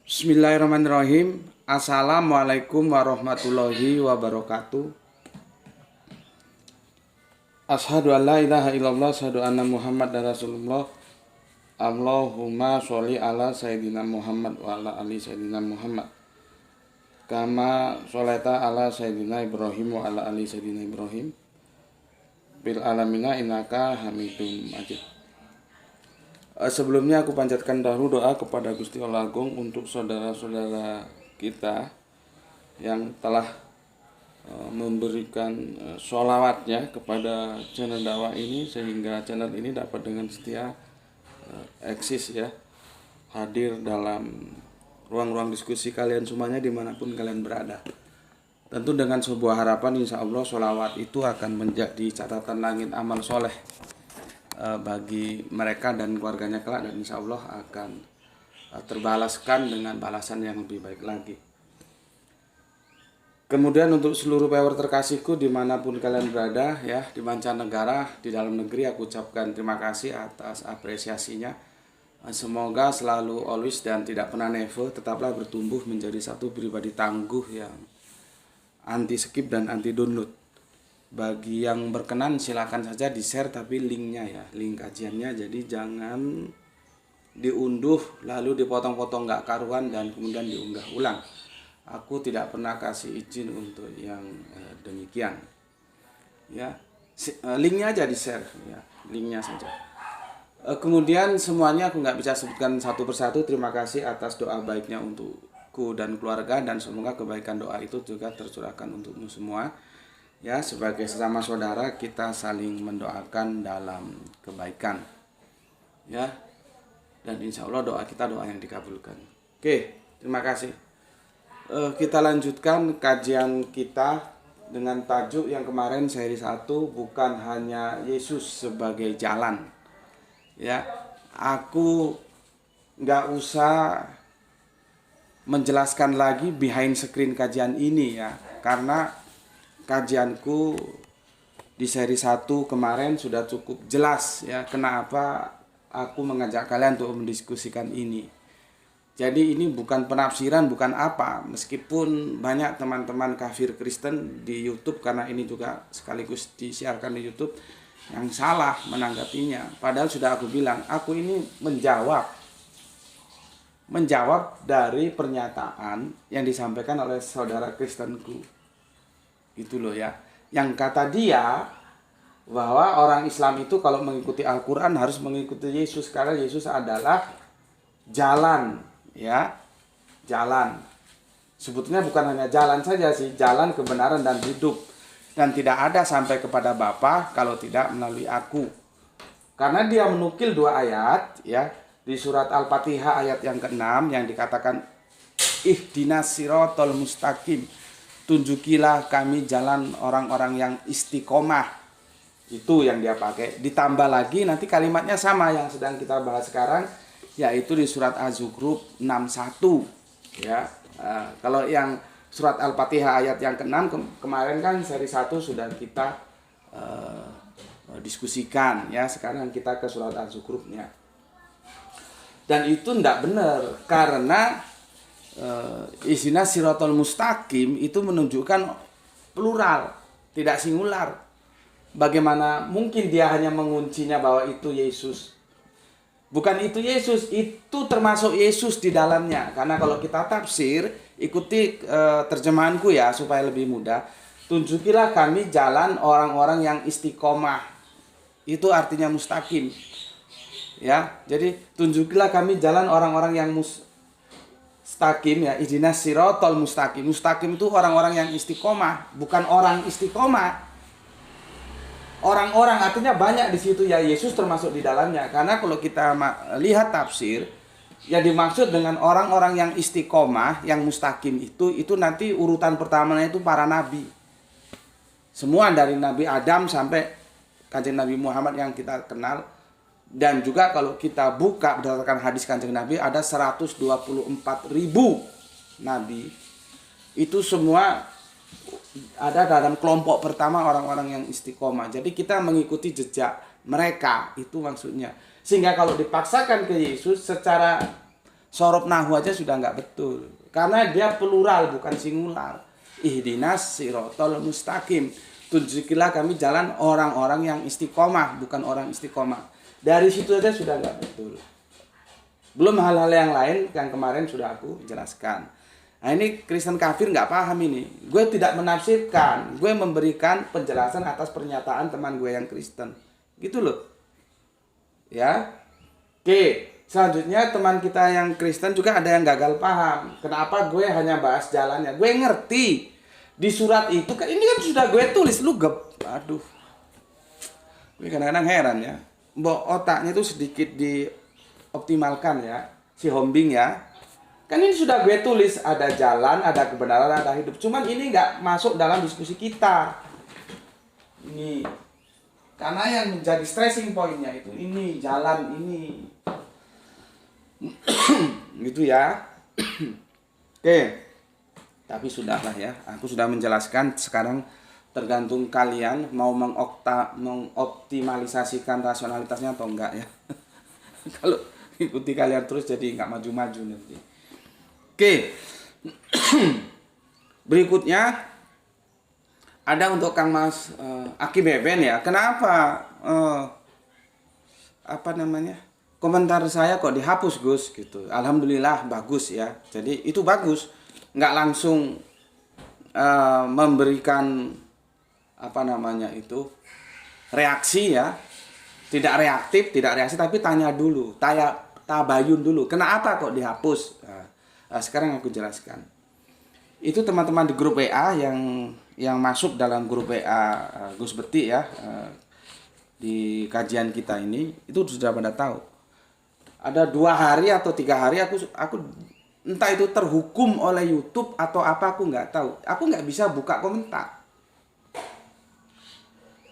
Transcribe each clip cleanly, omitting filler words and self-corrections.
Bismillahirrahmanirrahim. Assalamualaikum warahmatullahi wabarakatuh. Asyhadu an la ilaha illallah, asyhadu anna Muhammad Rasulullah. Allahumma sholli ala sayyidina Muhammad wa ala ali sayyidina Muhammad. Kama sholaita ala sayyidina Ibrahim wa ala ali sayyidina Ibrahim. Bil alamina innaka Hamidum Majid. Sebelumnya aku panjatkan dahulu doa kepada Gusti Allah Agung untuk saudara-saudara kita yang telah memberikan sholawatnya kepada channel dakwah ini, sehingga channel ini dapat dengan setia eksis ya, hadir dalam ruang-ruang diskusi kalian semuanya dimanapun kalian berada. Tentu dengan sebuah harapan insya Allah sholawat itu akan menjadi catatan langit amal soleh bagi mereka dan keluarganya kelak, dan insya Allah akan terbalaskan dengan balasan yang lebih baik lagi. Kemudian untuk seluruh viewer terkasihku dimanapun kalian berada ya, di mancanegara, di dalam negeri, aku ucapkan terima kasih atas apresiasinya. Semoga selalu always dan tidak pernah never tetaplah bertumbuh menjadi satu pribadi tangguh yang anti skip dan anti download. Bagi yang berkenan silakan saja di share, tapi linknya ya, link kajiannya, jadi jangan diunduh lalu dipotong-potong nggak karuan dan kemudian diunggah ulang. Aku tidak pernah kasih izin untuk yang demikian ya. Linknya aja di share ya, linknya saja. Kemudian semuanya aku nggak bisa sebutkan satu persatu. Terima kasih atas doa baiknya untukku dan keluarga, dan semoga kebaikan doa itu juga tercurahkan untukmu semua. Ya, sebagai sesama saudara kita saling mendoakan dalam kebaikan. Ya. Dan insya Allah doa kita doa yang dikabulkan. Oke, terima kasih. Kita lanjutkan kajian kita dengan tajuk yang kemarin seri 1, bukan hanya Yesus sebagai jalan. Ya, aku nggak usah menjelaskan lagi behind screen kajian ini ya, karena kajianku di seri 1 kemarin sudah cukup jelas ya kenapa aku mengajak kalian untuk mendiskusikan ini. Jadi ini bukan penafsiran, bukan apa, meskipun banyak teman-teman kafir Kristen di YouTube, karena ini juga sekaligus disiarkan di YouTube, yang salah menanggapinya. Padahal sudah aku bilang, aku ini menjawab dari pernyataan yang disampaikan oleh saudara Kristenku. Gitu loh ya, yang kata dia bahwa orang Islam itu kalau mengikuti Al-Quran harus mengikuti Yesus, karena Yesus adalah jalan ya, jalan. Sebetulnya bukan hanya jalan saja sih, jalan kebenaran dan hidup, dan tidak ada sampai kepada Bapa kalau tidak melalui aku. Karena dia menukil 2 ayat ya, di surat Al-Fatihah ayat yang ke-6 yang dikatakan ihdinas siratal mustaqim, tunjukilah kami jalan orang-orang yang istiqomah. Itu yang dia pakai. Ditambah lagi nanti kalimatnya sama yang sedang kita bahas sekarang, yaitu di surat Az-Zukhruf 61 ya. Kalau yang surat Al-Fatihah ayat yang ke-6 kemarin kan seri 1 sudah kita diskusikan ya. Sekarang kita ke surat Az-Zukhrufnya. Dan itu tidak benar, karena isinya siratal mustaqim itu menunjukkan plural, tidak singular. Bagaimana mungkin dia hanya menguncinya bahwa itu Yesus? Bukan itu Yesus, itu termasuk Yesus di dalamnya. Karena kalau kita tafsir, ikuti terjemahanku ya supaya lebih mudah. Tunjukilah kami jalan orang-orang yang istiqomah. Itu artinya mustaqim. Ya, jadi tunjukilah kami jalan orang-orang yang mustaqim ya, ihdinas siratal mustaqim. Mustaqim itu orang-orang yang istiqomah, bukan orang istiqomah. Orang-orang artinya banyak di situ ya, Yesus termasuk di dalamnya. Karena kalau kita lihat tafsir, yang dimaksud dengan orang-orang yang istiqomah, yang mustaqim itu nanti urutan pertamanya itu para nabi. Semua dari Nabi Adam sampai Kanjeng Nabi Muhammad yang kita kenal. Dan juga kalau kita buka berdasarkan hadis Kanjeng Nabi, ada 124.000 nabi. Itu semua ada dalam kelompok pertama orang-orang yang istiqomah. Jadi kita mengikuti jejak mereka, itu maksudnya. Sehingga kalau dipaksakan ke Yesus secara Sorob nahu aja sudah nggak betul. Karena dia plural bukan singular. Ihdinas sirotol mustaqim. Tunjukilah kami jalan orang-orang yang istiqomah, bukan orang istiqomah. Dari situ aja sudah nggak betul. Belum hal-hal yang lain yang kemarin sudah aku jelaskan. Nah ini Kristen kafir nggak paham ini. Gue tidak menafsirkan, gue memberikan penjelasan atas pernyataan teman gue yang Kristen. Gitu loh. Ya. Oke, selanjutnya teman kita yang Kristen juga ada yang gagal paham. Kenapa gue hanya bahas jalannya? Gue ngerti. Di surat itu kan ini kan sudah gue tulis, lu aduh. Gue kadang-kadang heran ya. Mbok otaknya itu sedikit dioptimalkan ya. Si Hombing ya. Kan ini sudah gue tulis, ada jalan, ada kebenaran, ada hidup. Cuman ini nggak masuk dalam diskusi kita. Ini karena yang menjadi stressing pointnya itu ini jalan ini. Gitu ya. Oke. Tapi sudahlah ya. Aku sudah menjelaskan, sekarang tergantung kalian mau mengoptimalisasikan rasionalitasnya atau enggak ya. Kalau ikuti kalian terus jadi nggak maju-maju nanti. Oke. Berikutnya ada untuk Kang Mas Aki Beben ya. Kenapa komentar saya kok dihapus Gus gitu. Alhamdulillah bagus ya. Jadi itu bagus. Nggak langsung memberikan reaksi ya. Tidak reaktif, tidak reaksi, tapi tanya dulu, tabayun dulu. Kenapa kok dihapus? Nah, sekarang aku jelaskan. Itu teman-teman di grup WA yang masuk dalam grup WA Gus Beti ya, di kajian kita ini, itu sudah pada tahu. Ada 2 hari atau 3 hari aku entah itu terhukum oleh YouTube atau apa, aku nggak tahu. Aku nggak bisa buka komentar.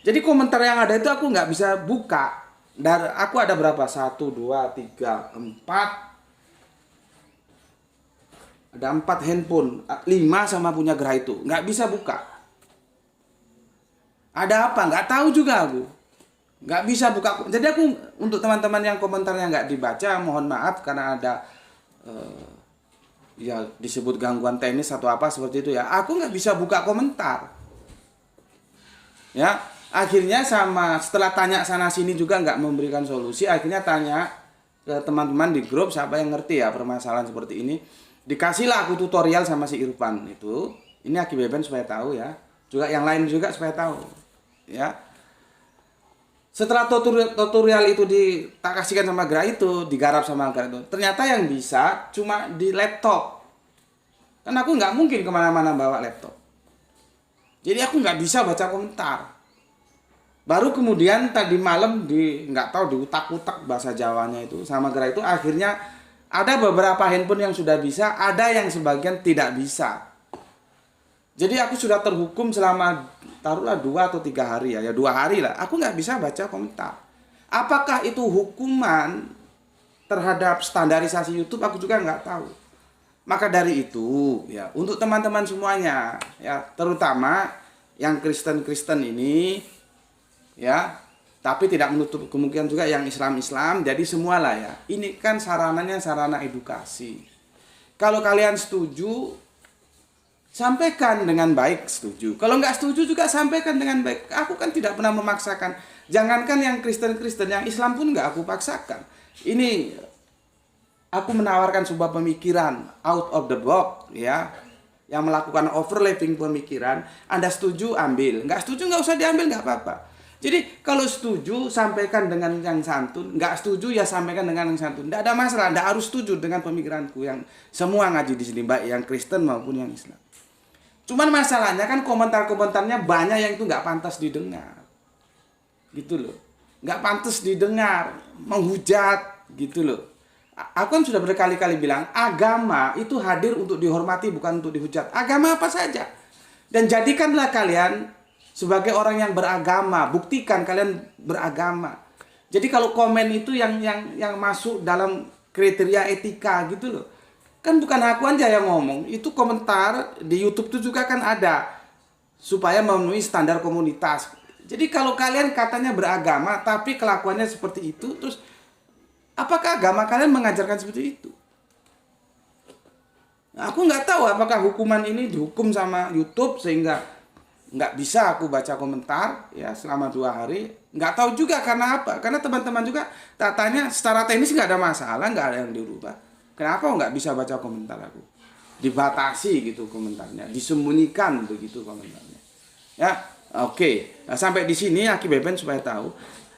Jadi komentar yang ada itu aku nggak bisa buka. Dan aku ada berapa? 1, 2, 3, 4. Ada 4 handphone. 5 sama punya Gerah itu. Nggak bisa buka. Ada apa? Nggak tahu juga aku. Nggak bisa buka. Jadi aku untuk teman-teman yang komentarnya nggak dibaca, mohon maaf karena ada ya disebut gangguan teknis atau apa seperti itu ya. Aku nggak bisa buka komentar. Ya, akhirnya setelah tanya sana sini juga nggak memberikan solusi. Akhirnya tanya ke teman-teman di grup siapa yang ngerti ya permasalahan seperti ini. Dikasihlah aku tutorial sama si Irfan itu. Ini Aki Beben supaya tahu ya. Juga yang lain juga supaya tahu. Ya. Setelah tutorial itu tak kasihkan sama Gerah itu, digarap sama Gerah itu, ternyata yang bisa cuma di laptop. Kan aku nggak mungkin kemana-mana bawa laptop. Jadi aku nggak bisa baca komentar. Baru kemudian tadi malam nggak tahu diutak-utak bahasa Jawanya itu sama Gerah itu, akhirnya ada beberapa handphone yang sudah bisa, ada yang sebagian tidak bisa. Jadi aku sudah terhukum selama taruhlah 2 atau 3 hari ya 2 hari lah. Aku nggak bisa baca komentar. Apakah itu hukuman terhadap standarisasi YouTube? Aku juga nggak tahu. Maka dari itu ya untuk teman-teman semuanya ya, terutama yang Kristen ini ya, tapi tidak menutup kemungkinan juga yang Islam. Jadi semualah ya. Ini kan sarananya sarana edukasi. Kalau kalian setuju, sampaikan dengan baik, setuju. Kalau nggak setuju juga sampaikan dengan baik. Aku kan tidak pernah memaksakan. Jangankan yang Kristen, yang Islam pun nggak aku paksakan. Ini aku menawarkan sebuah pemikiran out of the box ya, yang melakukan overlapping pemikiran. Anda setuju ambil, nggak setuju nggak usah diambil, nggak apa-apa. Jadi kalau setuju sampaikan dengan yang santun, nggak setuju ya sampaikan dengan yang santun. Nggak ada masalah, nggak harus setuju dengan pemikiranku yang semua ngaji di sini, baik yang Kristen maupun yang Islam. Cuman masalahnya kan komentar-komentarnya banyak yang itu nggak pantas didengar, gitu loh, nggak pantas didengar, menghujat, gitu loh. Aku kan sudah berkali-kali bilang agama itu hadir untuk dihormati bukan untuk dihujat. Agama apa saja, dan jadikanlah kalian sebagai orang yang beragama, buktikan kalian beragama. Jadi kalau komen itu yang masuk dalam kriteria etika gitu loh. Kan bukan aku aja yang ngomong, itu komentar di YouTube itu juga kan ada supaya memenuhi standar komunitas. Jadi kalau kalian katanya beragama tapi kelakuannya seperti itu, terus apakah agama kalian mengajarkan seperti itu? Aku nggak tahu apakah hukuman ini dihukum sama YouTube sehingga nggak bisa aku baca komentar ya selama 2 hari. Nggak tahu juga karena apa. Karena teman-teman juga tanya secara teknis nggak ada masalah, nggak ada yang dirubah. Kenapa nggak bisa baca komentar aku? Dibatasi gitu komentarnya, disembunyikan begitu komentarnya. Ya, oke. Nah, sampai di sini Aki Beben supaya tahu.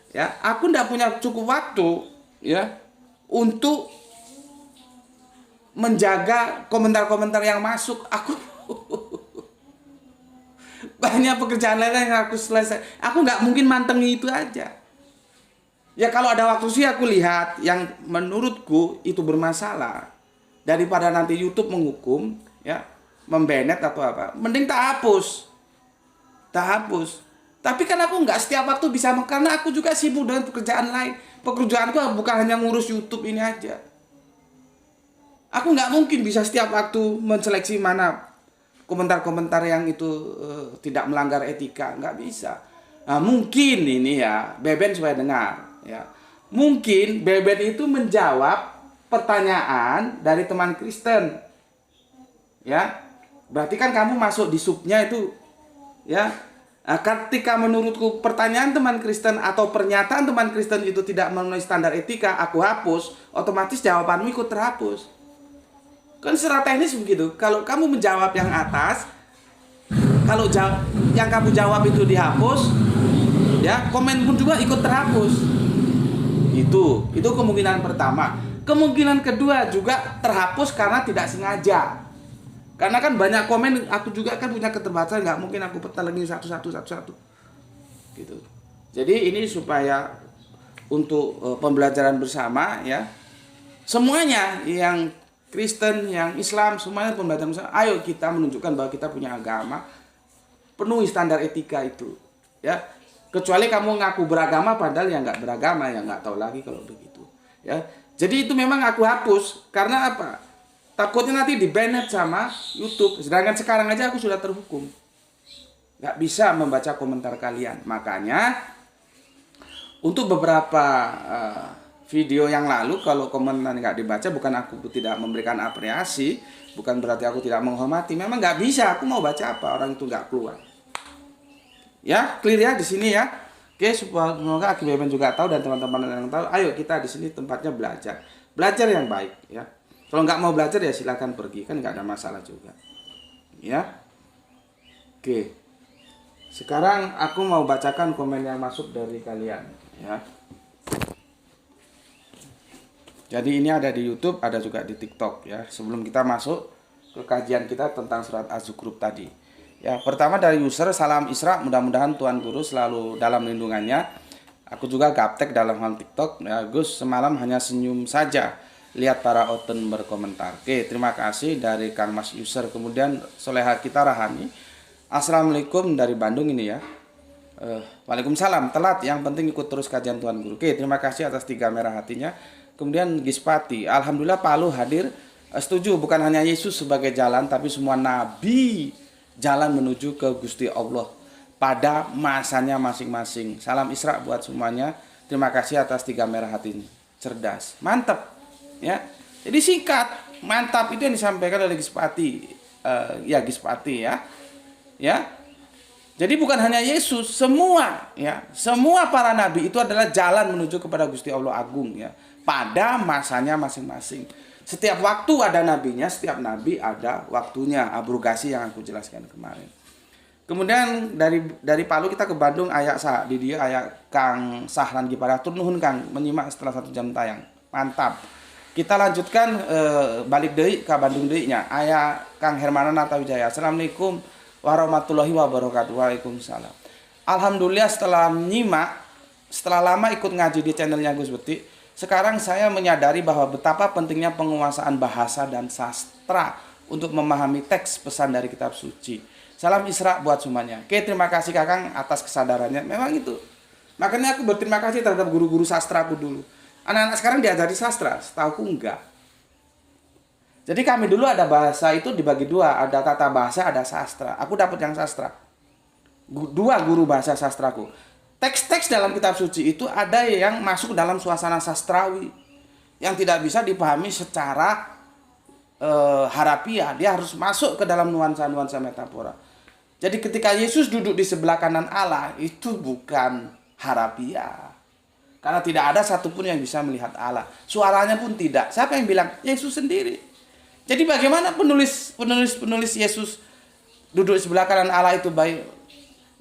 Ya, aku nggak punya cukup waktu ya untuk menjaga komentar-komentar yang masuk. Aku banyak pekerjaan lain yang aku selesai. Aku nggak mungkin mantengi itu aja. Ya kalau ada waktu sih aku lihat yang menurutku itu bermasalah. Daripada nanti YouTube menghukum, ya, membanet atau apa, mending tak hapus. Tak hapus. Tapi kan aku nggak setiap waktu bisa, karena aku juga sibuk dengan pekerjaan lain. Pekerjaanku bukan hanya ngurus YouTube ini aja. Aku nggak mungkin bisa setiap waktu menseleksi mana komentar-komentar yang itu tidak melanggar etika, nggak bisa. Nah, mungkin ini ya, Beben supaya dengar ya. Mungkin Beben itu menjawab pertanyaan dari teman Kristen. Ya. Berarti kan kamu masuk di subnya itu ya. Nah, ketika menurutku pertanyaan teman Kristen atau pernyataan teman Kristen itu tidak memenuhi standar etika, aku hapus, otomatis jawabanmu ikut terhapus. Kan secara teknis begitu. Kalau kamu menjawab yang atas, kalau yang kamu jawab itu dihapus, ya komen pun juga ikut terhapus. Itu kemungkinan pertama. Kemungkinan kedua juga terhapus karena tidak sengaja. Karena kan banyak komen, aku juga kan punya keterbatasan, nggak mungkin aku lagi satu-satu. Gitu. Jadi ini supaya untuk pembelajaran bersama ya. Semuanya yang Kristen, yang Islam, semuanya pembelajaran bersama. Ayo kita menunjukkan bahwa kita punya agama, penuhi standar etika itu. Ya. Kecuali kamu ngaku beragama padahal yang nggak beragama, yang nggak tahu lagi kalau begitu. Ya. Jadi itu memang aku hapus karena apa? Takutnya nanti di-banned sama YouTube. Sedangkan sekarang aja aku sudah terhukum. Nggak bisa membaca komentar kalian. Makanya untuk beberapa video yang lalu kalau komentar nggak dibaca, bukan aku tidak memberikan apresiasi, bukan berarti aku tidak menghormati. Memang nggak bisa. Aku mau baca apa? Orang itu nggak keluar. Ya, clear ya di sini ya. Oke, semoga Aki Beben juga tahu dan teman-teman yang tahu. Ayo kita di sini tempatnya belajar, belajar yang baik ya. Kalau nggak mau belajar ya silakan pergi, kan nggak ada masalah juga. Ya, oke. Sekarang aku mau bacakan komen yang masuk dari kalian ya. Jadi ini ada di YouTube, ada juga di TikTok ya. Sebelum kita masuk ke kajian kita tentang surat Az-Zukhruf tadi. Ya, pertama dari user Salam Isra, mudah-mudahan Tuhan Guru selalu dalam lindungannya. Aku juga gaptek dalam hal TikTok. Ya, Gus semalam hanya senyum saja lihat para oten berkomentar. Oke, terima kasih dari Kang Mas User. Kemudian Soleha kita Rahani. Assalamualaikum dari Bandung ini ya. Waalaikumsalam, telat, yang penting ikut terus kajian Tuhan Guru. Oke, terima kasih atas 3 merah hatinya. Kemudian Gispati, alhamdulillah Palu hadir. Setuju, bukan hanya Yesus sebagai jalan, tapi semua nabi jalan menuju ke Gusti Allah pada masanya masing-masing. Salam Isra buat semuanya. Terima kasih atas 3 merah hati ini. Cerdas, mantap ya. Jadi singkat, mantap itu yang disampaikan oleh Gispati. Gispati ya. Ya. Jadi bukan hanya Yesus, semua ya, semua para nabi itu adalah jalan menuju kepada Gusti Allah Agung ya, pada masanya masing-masing. Setiap waktu ada nabinya, setiap nabi ada waktunya, abrogasi yang aku jelaskan kemarin. Kemudian dari Palu kita ke Bandung, ayak di dia ayak Kang Sahlan Giparatur nuhun Kang menyimak setelah 1 jam tayang. Mantap. Kita lanjutkan balik deui ke Bandung deui nya. Ayak Kang Hermana Natawijaya. Assalamualaikum warahmatullahi wabarakatuh. Waalaikumsalam. Alhamdulillah setelah menyimak, setelah lama ikut ngaji di channelnya Gus Beti, sekarang saya menyadari bahwa betapa pentingnya penguasaan bahasa dan sastra untuk memahami teks pesan dari kitab suci. Salam Isra buat semuanya. Oke, terima kasih Kakang atas kesadarannya. Memang itu. Makanya aku berterima kasih terhadap guru-guru sastra aku dulu. Anak-anak sekarang diajari sastra, setahuku enggak. Jadi kami dulu ada bahasa itu dibagi 2, ada tata bahasa, ada sastra. Aku dapat yang sastra. 2 guru bahasa sastraku. Teks-teks dalam kitab suci itu ada yang masuk dalam suasana sastrawi yang tidak bisa dipahami secara harafiah, dia harus masuk ke dalam nuansa-nuansa metafora. Jadi ketika Yesus duduk di sebelah kanan Allah, itu bukan harafiah. Karena tidak ada satupun yang bisa melihat Allah. Suaranya pun tidak. Siapa yang bilang? Yesus sendiri. Jadi bagaimana penulis Yesus duduk di sebelah kanan Allah itu baik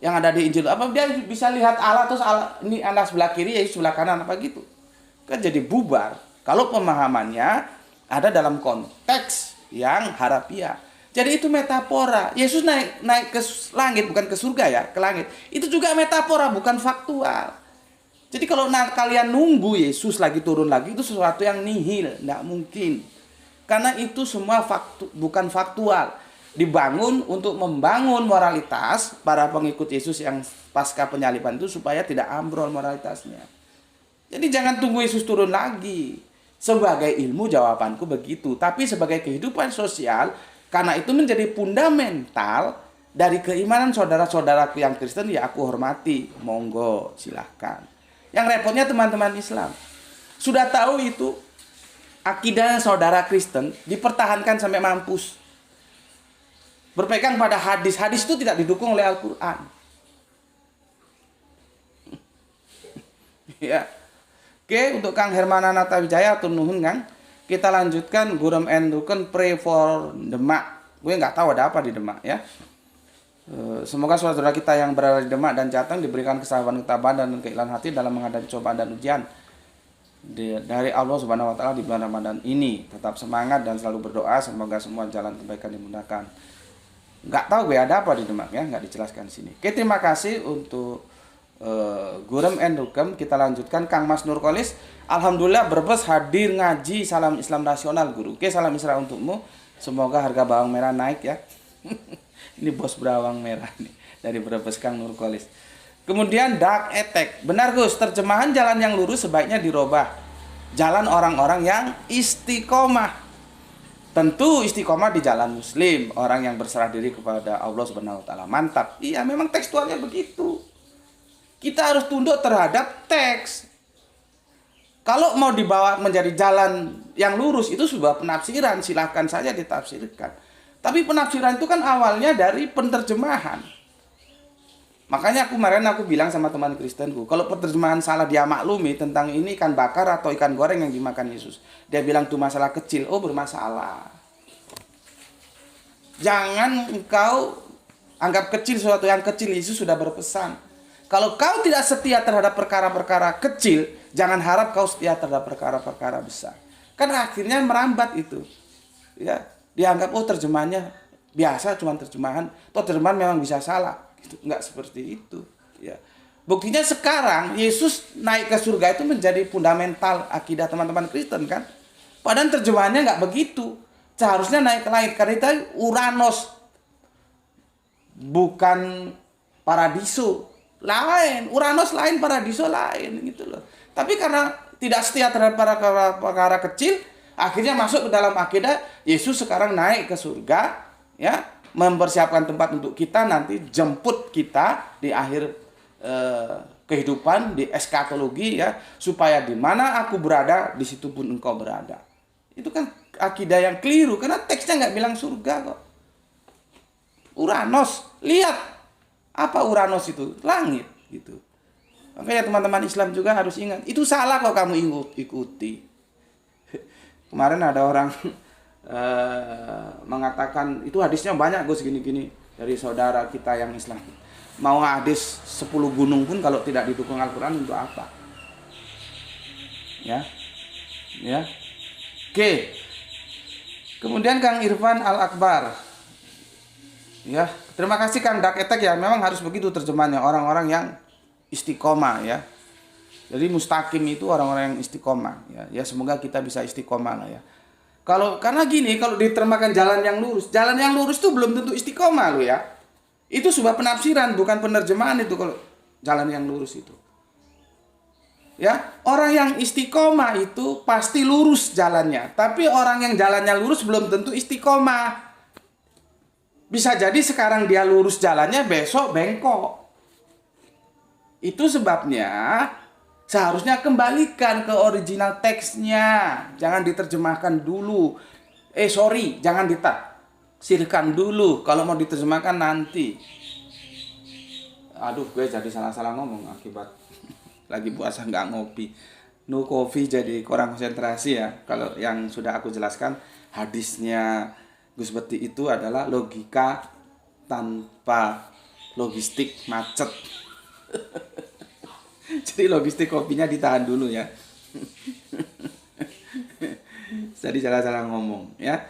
yang ada di Injil? Apa dia bisa lihat Allah terus Allah ini Allah sebelah kiri, Yesus sebelah kanan apa gitu? Kan jadi bubar. Kalau pemahamannya ada dalam konteks yang harafiah. Jadi itu metafora. Yesus naik ke langit, bukan ke surga ya, ke langit. Itu juga metafora, bukan faktual. Jadi kalau kalian nunggu Yesus lagi turun lagi, itu sesuatu yang nihil, tidak mungkin. Karena itu semua bukan faktual. Dibangun untuk membangun moralitas para pengikut Yesus yang pasca penyaliban itu supaya tidak ambrol moralitasnya. Jadi jangan tunggu Yesus turun lagi. Sebagai ilmu jawabanku begitu. Tapi sebagai kehidupan sosial, karena itu menjadi fundamental dari keimanan saudara-saudaraku yang Kristen, ya aku hormati. Monggo, silahkan. Yang repotnya teman-teman Islam. Sudah tahu itu, akidah saudara Kristen dipertahankan sampai mampus. Berpegang pada hadis. Hadis itu tidak didukung oleh Al-Quran. Ya. Oke, untuk Kang Hermana Nata Wijaya atau nuhun Kang, kita lanjutkan gurem enduken pray for Demak. Gue nggak tahu ada apa di Demak ya. Semoga saudara kita yang berada di Demak dan Jateng diberikan kesabaran, ketabahan dan keikhlasaan hati dalam menghadapi cobaan dan ujian dari Allah Subhanahu wa taala di bulan Ramadan ini. Tetap semangat dan selalu berdoa semoga semua jalan kebaikan dimudahkan. Nggak tahu gue ada apa di Demak ya, nggak dijelaskan di sini. Oke, terima kasih untuk Gurem Endukem. Kita lanjutkan Kang Mas Nurkolis. Alhamdulillah Brebes hadir ngaji, salam Islam nasional guru. Oke, salam Isra untukmu. Semoga harga bawang merah naik ya. Ini bos bawang merah nih dari Brebes Kang Nurkolis. Kemudian Dark Attack. Benar Gus, terjemahan jalan yang lurus sebaiknya dirubah. Jalan orang-orang yang istiqomah. Tentu istiqomah di jalan muslim, orang yang berserah diri kepada Allah Subhanahu wa taala. Mantap. Iya, memang tekstualnya begitu. Kita harus tunduk terhadap teks. Kalau mau dibawa menjadi jalan yang lurus itu sebuah penafsiran, silahkan saja ditafsirkan. Tapi penafsiran itu kan awalnya dari penerjemahan. Makanya kemarin aku bilang sama teman Kristenku, kalau penerjemahan salah dia maklumi tentang ini ikan bakar atau ikan goreng yang dimakan Yesus. Dia bilang itu masalah kecil, oh bermasalah. Jangan engkau anggap kecil sesuatu yang kecil. Yesus sudah berpesan. Kalau kau tidak setia terhadap perkara-perkara kecil, jangan harap kau setia terhadap perkara-perkara besar. Kan akhirnya merambat itu. Ya. Dianggap, oh terjemahannya biasa, cuma terjemahan. Toh terjemahan memang bisa salah. Gitu. Enggak seperti itu. Ya. Buktinya sekarang, Yesus naik ke surga itu menjadi fundamental akidah teman-teman Kristen kan. Padahal terjemahannya enggak begitu. Seharusnya naik ke langit. Karena itu Uranos. Bukan paradiso. Lain. Uranos lain, paradiso lain. Gitu loh. Tapi karena tidak setia terhadap perkara kecil, akhirnya masuk ke dalam akidah Yesus sekarang naik ke surga ya, mempersiapkan tempat untuk kita nanti jemput kita di akhir kehidupan di eskatologi ya, supaya di mana aku berada di situ pun engkau berada. Itu kan akidah yang keliru karena teksnya nggak bilang surga kok. Uranos, lihat apa Uranos itu? Langit gitu. Makanya teman-teman Islam juga harus ingat, itu salah kok kamu ikuti. Kemarin ada orang mengatakan itu hadisnya banyak Gus gini-gini dari saudara kita yang Islam. Mau hadis 10 gunung pun kalau tidak didukung Al-Quran untuk apa? Ya. Ya. Oke. Kemudian Kang Irfan Al-Akbar. Ya, terima kasih Kang Dark Attack ya. Memang harus begitu terjemahannya, orang-orang yang istiqomah ya. Jadi mustaqim itu orang-orang yang istiqomah ya. Ya semoga kita bisa istiqomah lah ya. Karena gini, kalau diterjemahkan jalan yang lurus itu belum tentu istiqomah lo ya. Itu sebuah penafsiran, bukan penerjemahan itu kalau jalan yang lurus itu. Ya, orang yang istiqomah itu pasti lurus jalannya, tapi orang yang jalannya lurus belum tentu istiqomah. Bisa jadi sekarang dia lurus jalannya, besok bengkok. Itu sebabnya seharusnya kembalikan ke original teksnya. Jangan diterjemahkan dulu. Sorry, jangan ditafsirkan dulu. Kalau mau diterjemahkan nanti. Aduh, gue jadi salah-salah ngomong akibat lagi puasa nggak ngopi. No coffee jadi kurang konsentrasi ya. Kalau yang sudah aku jelaskan, hadisnya Gus Beti itu adalah logika tanpa logistik macet. Jadi logistik kopinya ditahan dulu ya. Jadi salah-salah ngomong ya.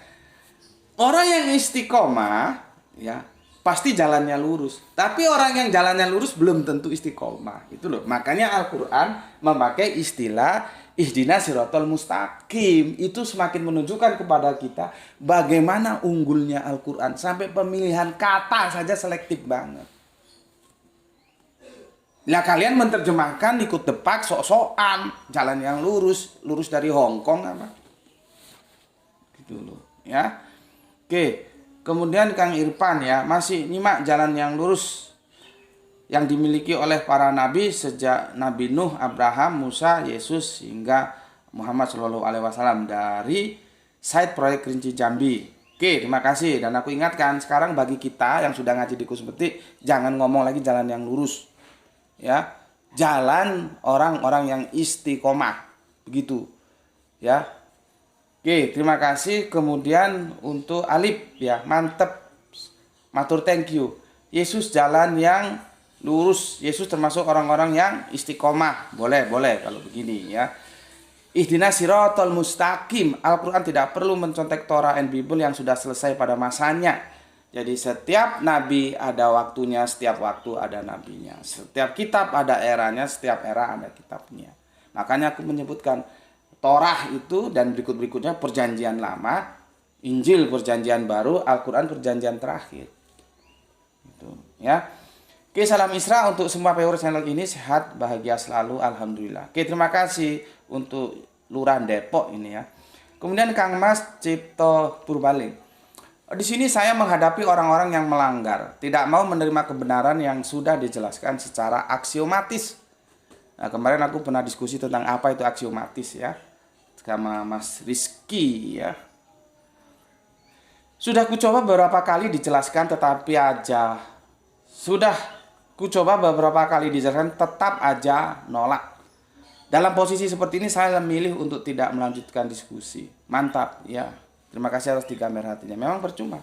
Orang yang istiqomah ya pasti jalannya lurus. Tapi orang yang jalannya lurus belum tentu istiqomah. Itu loh. Makanya Al-Qur'an memakai istilah ihdinas siratal mustaqim. Itu semakin menunjukkan kepada kita bagaimana unggulnya Al-Qur'an. Sampai pemilihan kata saja selektif banget. Lah kalian menerjemahkan ikut depak sok-sokan, jalan yang lurus dari Hongkong apa? Gitu loh, ya. Oke, kemudian Kang Irfan ya, masih nyimak jalan yang lurus yang dimiliki oleh para nabi sejak Nabi Nuh, Abraham, Musa, Yesus hingga Muhammad SAW dari site proyek Kerinci Jambi. Oke, terima kasih dan aku ingatkan sekarang bagi kita yang sudah ngaji di Gus Beti, jangan ngomong lagi jalan yang lurus. Ya, jalan orang-orang yang istiqomah begitu ya. Oke, terima kasih. Kemudian untuk Alif ya, mantep, matur thank you. Yesus jalan yang lurus. Yesus termasuk orang-orang yang istiqomah. Boleh kalau begini ya. Ihdinas siratal mustaqim. Al-Qur'an tidak perlu mencontek Torah and Bible yang sudah selesai pada masanya. Jadi setiap nabi ada waktunya, setiap waktu ada nabinya. Setiap kitab ada eranya, setiap era ada kitabnya. Makanya aku menyebutkan Torah itu dan berikut-berikutnya perjanjian lama, Injil perjanjian baru, Al-Quran perjanjian terakhir. Gitu, ya. Oke, salam Isra untuk semua viewer channel ini, sehat, bahagia selalu, alhamdulillah. Oke, terima kasih untuk Lurah Depok ini ya. Kemudian Kang Mas Cipto Purbaling. Di sini saya menghadapi orang-orang yang melanggar, tidak mau menerima kebenaran yang sudah dijelaskan secara aksiomatis. Nah, kemarin aku pernah diskusi tentang apa itu aksiomatis ya, sama Mas Rizky ya. Sudah kucoba beberapa kali dijelaskan tetap aja nolak. Dalam posisi seperti ini saya memilih untuk tidak melanjutkan diskusi. Mantap ya. Terima kasih atas 3 merah hatinya. Memang percuma.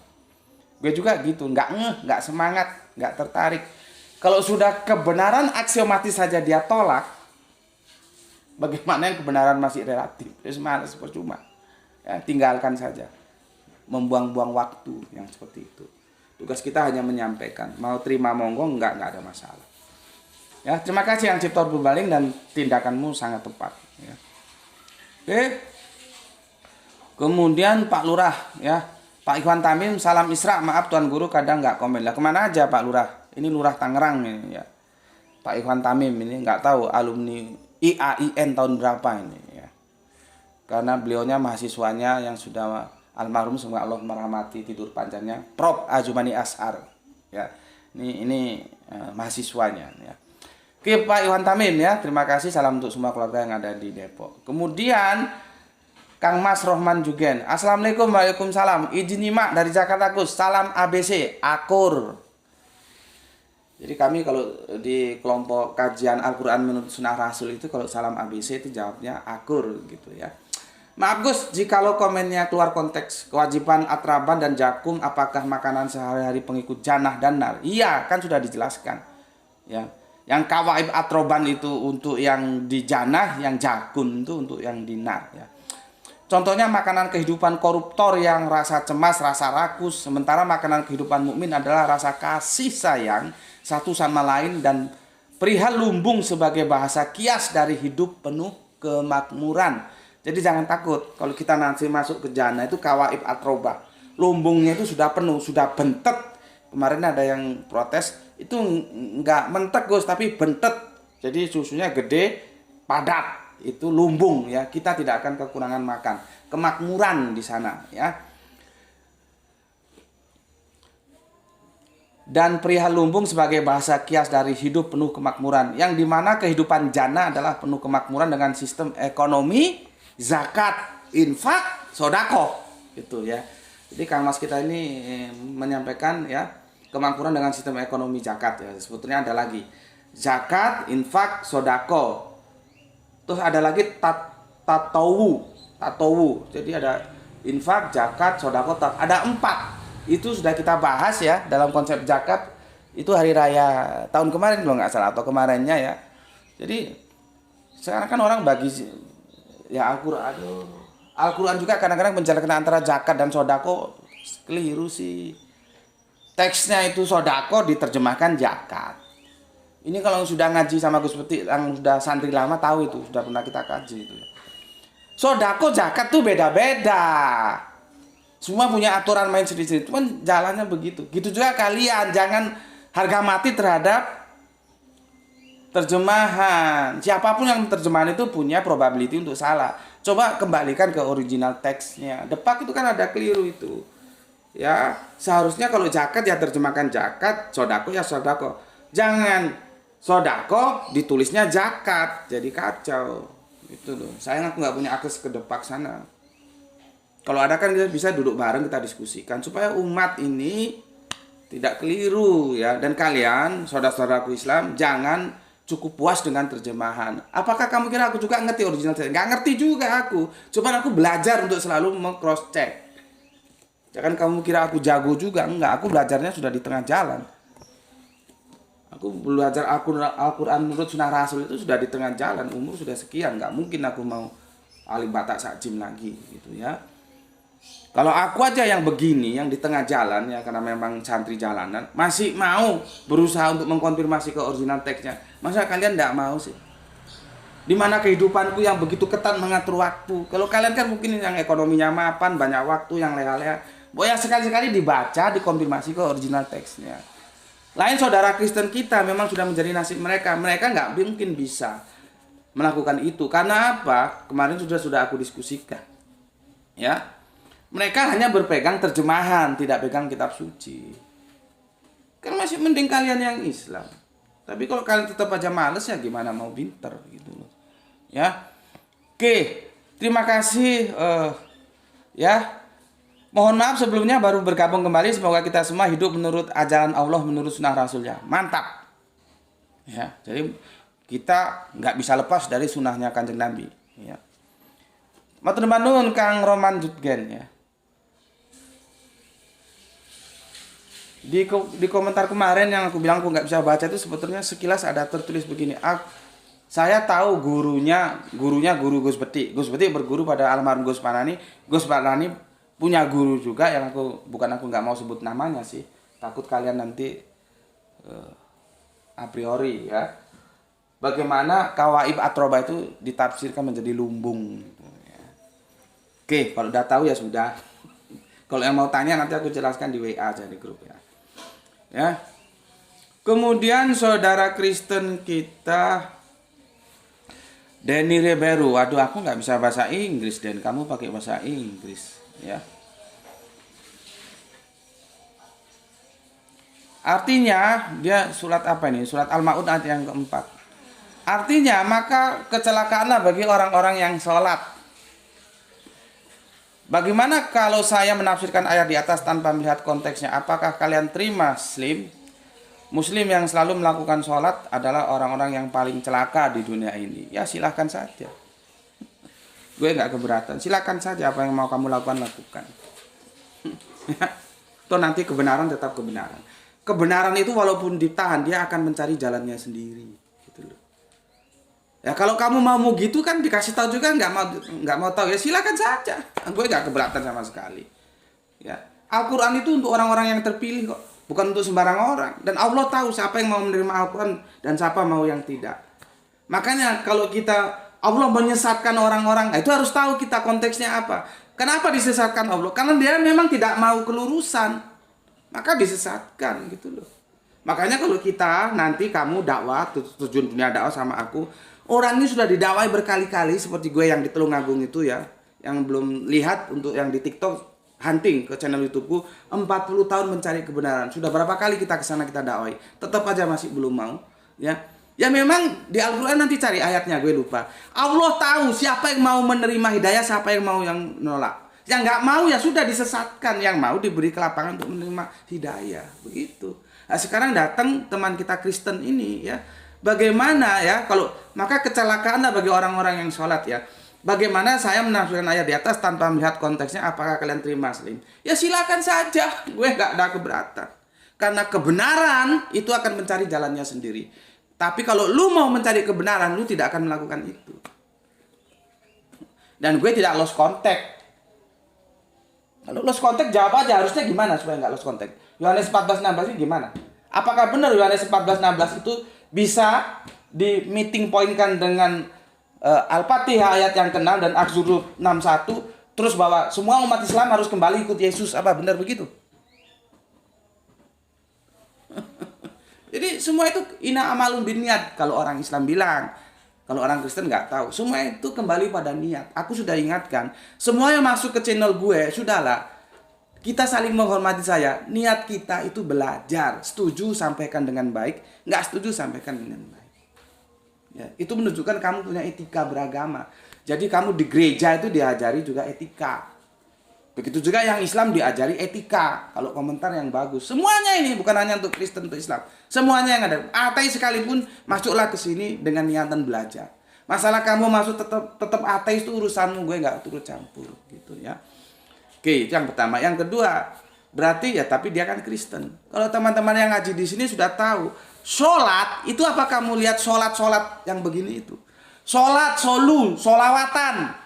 Gue juga gitu, nggak semangat, nggak tertarik. Kalau sudah kebenaran aksiomatis saja dia tolak, bagaimana yang kebenaran masih relatif? Terus malas, percuma. Ya, tinggalkan saja. Membuang-buang waktu yang seperti itu. Tugas kita hanya menyampaikan. Mau terima monggo, nggak ada masalah. Ya, terima kasih yang Cipto Berbaling dan tindakanmu sangat tepat. Ya. Oke. Kemudian Pak Lurah ya, Pak Ikhwan Tamim, salam Isra, maaf Tuan Guru kadang nggak komen. Lah kemana aja Pak Lurah? Ini Lurah Tangerang ini ya. Pak Ikhwan Tamim ini nggak tahu alumni IAIN tahun berapa ini ya. Karena beliaunya mahasiswanya yang sudah almarhum, semoga Allah merahmati tidur panjangnya, Prof. Azumani Ashar ya. Ini mahasiswanya ya. Oke Pak Ikhwan Tamim ya, terima kasih, salam untuk semua keluarga yang ada di Depok. Kemudian Kang Mas Rohman Jugen, Assalamualaikum, waalaikumsalam, izin nyimak dari Jakarta Gus, salam ABC, akur. Jadi kami kalau di kelompok kajian Al-Quran menurut Sunnah Rasul itu kalau salam ABC itu jawabnya akur gitu ya. Maaf Gus, jikalau komennya keluar konteks, kewajiban atraban dan jakum apakah makanan sehari-hari pengikut janah dan nar? Iya, kan sudah dijelaskan ya. Yang kawaib atroban itu untuk yang di janah, yang jakum itu untuk yang di nar ya. Contohnya makanan kehidupan koruptor yang rasa cemas, rasa rakus. Sementara makanan kehidupan mukmin adalah rasa kasih sayang satu sama lain dan perihal lumbung sebagai bahasa kias dari hidup penuh kemakmuran. Jadi jangan takut kalau kita nanti masuk ke jannah itu kawaib atroba. Lumbungnya itu sudah penuh, sudah bentet. Kemarin ada yang protes, itu nggak mentek Gus, tapi bentet. Jadi susunya gede, padat. Itu lumbung ya, kita tidak akan kekurangan makan, kemakmuran di sana ya. Dan perihal lumbung sebagai bahasa kias dari hidup penuh kemakmuran, yang dimana kehidupan jannah adalah penuh kemakmuran dengan sistem ekonomi, zakat, infak, sodakoh Itu ya. Jadi Kang Mas kita ini menyampaikan ya kemakmuran dengan sistem ekonomi zakat ya. Sebetulnya ada lagi zakat, infak, sodako. Terus ada lagi tatowu. Jadi ada infak, zakat, sodako, ada 4. Itu sudah kita bahas ya dalam konsep zakat. Itu hari raya tahun kemarin kalau nggak salah atau kemarinnya ya. Jadi sekarang kan orang bagi ya Al-Quran juga kadang-kadang menjalankan antara zakat dan sodako keliru sih. Teksnya itu sodako diterjemahkan zakat. Ini kalau sudah ngaji sama Gus Peti yang sudah santri lama tahu itu, sudah pernah kita kaji itu. Sodako zakat tuh beda-beda. Semua punya aturan main sendiri-sendiri. Cuman jalannya begitu. Gitu juga kalian jangan harga mati terhadap terjemahan. Siapapun yang terjemahan itu punya probability untuk salah. Coba kembalikan ke original teksnya. Depak itu kan ada keliru itu. Ya, seharusnya kalau zakat ya terjemahkan zakat, sodako ya sodako. Jangan sodako ditulisnya zakat, jadi kacau. Itu loh. Sayang aku nggak punya akses ke Depak sana. Kalau ada kan kita bisa duduk bareng kita diskusikan supaya umat ini tidak keliru ya. Dan kalian saudara-saudaraku Islam jangan cukup puas dengan terjemahan. Apakah kamu kira aku juga ngerti original teksnya? Nggak ngerti juga aku. Cuman aku belajar untuk selalu cross check. Jangan kamu kira aku jago juga. Enggak, aku belajarnya sudah di tengah jalan. Aku belajar Al-Quran menurut Sunnah Rasul itu sudah di tengah jalan. Umur sudah sekian. Nggak mungkin aku mau alim batak sakjim lagi gitu ya. Kalau aku aja yang begini, yang di tengah jalan ya karena memang santri jalanan, masih mau berusaha untuk mengkonfirmasi ke original teksnya. Masa kalian tidak mau sih? Dimana kehidupanku yang begitu ketat mengatur waktu. Kalau kalian kan mungkin yang ekonominya mapan, banyak waktu yang leha-leha. Boleh sekali-sekali dibaca, dikonfirmasi ke original teksnya. Lain saudara Kristen kita memang sudah menjadi nasib mereka. Mereka nggak mungkin bisa melakukan itu. Karena apa? Kemarin sudah aku diskusikan. Ya. Mereka hanya berpegang terjemahan, tidak pegang kitab suci. Kan masih mending kalian yang Islam. Tapi kalau kalian tetap aja males ya gimana mau pinter gitu loh. Ya. Oke, terima kasih ya. Mohon maaf sebelumnya baru bergabung kembali. Semoga kita semua hidup menurut ajaran Allah, menurut sunnah Rasulnya. Mantap. Ya, jadi kita nggak bisa lepas dari sunnahnya Kanjeng Nabi. Ya. Matur nuwun Kang Roman Jutgen ya. Di komentar kemarin yang aku bilang aku nggak bisa baca itu sebetulnya sekilas ada tertulis begini. Saya tahu gurunya guru Gus Peti. Gus Peti berguru pada almarhum Gus Panani. Gus Panani punya guru juga yang aku nggak mau sebut namanya sih. Takut kalian nanti a priori ya. Bagaimana kawaib atroba itu ditafsirkan menjadi lumbung. Oke, kalau udah tahu ya sudah. Kalau yang mau tanya nanti aku jelaskan di WA aja di grup ya. Ya. Kemudian saudara Kristen kita Denny Ribeiro, waduh aku nggak bisa bahasa Inggris dan kamu pakai bahasa Inggris, ya. Artinya dia surat apa ini? Surat Al-Maun ayat yang keempat. Artinya maka kecelakaanlah bagi orang-orang yang sholat. Bagaimana kalau saya menafsirkan ayat di atas tanpa melihat konteksnya? Apakah kalian terima Muslim yang selalu melakukan sholat adalah orang-orang yang paling celaka di dunia ini? Ya silahkan saja. Gue nggak keberatan. Silahkan saja apa yang mau kamu lakukan. Toh nanti kebenaran tetap kebenaran. Kebenaran itu walaupun ditahan dia akan mencari jalannya sendiri. Gitu loh. Ya kalau kamu mau gitu kan dikasih tahu juga nggak mau tahu ya silakan saja. Gue nggak keberatan sama sekali. Ya Al-Quran itu untuk orang-orang yang terpilih kok, bukan untuk sembarang orang. Dan Allah tahu siapa yang mau menerima Al-Quran dan siapa mau yang tidak. Makanya kalau Allah menyesatkan orang-orang, itu harus tahu kita konteksnya apa. Kenapa disesatkan Allah? Karena dia memang tidak mau kelurusan, maka disesatkan gitu loh. Makanya kalau kita nanti kamu dakwah, tujuan dunia dakwah sama aku. Orang ini sudah didakwai berkali-kali seperti gue yang di Tulungagung itu ya. Yang belum lihat untuk yang di TikTok hunting ke channel YouTubeku 40 tahun mencari kebenaran. Sudah berapa kali kita ke sana kita dakwai. Tetap aja masih belum mau ya. Ya memang di Al-Qur'an nanti cari ayatnya gue lupa. Allah tahu siapa yang mau menerima hidayah, siapa yang mau yang menolak. Yang nggak mau ya sudah disesatkan, yang mau diberi kelapangan untuk menerima hidayah. Begitu. Nah, sekarang datang teman kita Kristen ini ya. Bagaimana ya kalau maka kecelakaanlah bagi orang-orang yang sholat ya. Bagaimana saya menafsirkan ayat di atas tanpa melihat konteksnya, apakah kalian terima Slim? Ya silakan saja, gue nggak ada keberatan. Karena kebenaran itu akan mencari jalannya sendiri. Tapi kalau lu mau mencari kebenaran, lu tidak akan melakukan itu. Dan gue tidak lost contact. Kalau lost contact jawab aja, harusnya gimana supaya nggak lost contact? Yohanes 14:16 ini gimana? Apakah benar Yohanes 14:16 itu bisa di meeting pointkan dengan Al-Fatihah ayat yang ke-6 dan Az-Zukhruf 6:1 terus bahwa semua umat Islam harus kembali ikut Yesus? Apa benar begitu? Jadi semua itu ina amalun binniat kalau orang Islam bilang. Kalau orang Kristen nggak tahu. Semua itu kembali pada niat. Aku sudah ingatkan. Semua yang masuk ke channel gue, sudahlah. Kita saling menghormati saya. Niat kita itu belajar. Setuju sampaikan dengan baik. Nggak setuju sampaikan dengan baik. Ya, itu menunjukkan kamu punya etika beragama. Jadi kamu di gereja itu diajari juga etika. Begitu juga yang Islam diajari etika. Kalau komentar yang bagus. Semuanya ini bukan hanya untuk Kristen, untuk Islam. Semuanya yang ada. Ateis sekalipun masuklah ke sini dengan niatan belajar. Masalah kamu masuk tetap ateis itu urusanmu, gue nggak turut campur gitu ya. Oke, itu yang pertama. Yang kedua, berarti ya tapi dia kan Kristen. Kalau teman-teman yang ngaji di sini sudah tahu, sholat itu apa kamu lihat sholat yang begini itu? Sholat, sholawatan.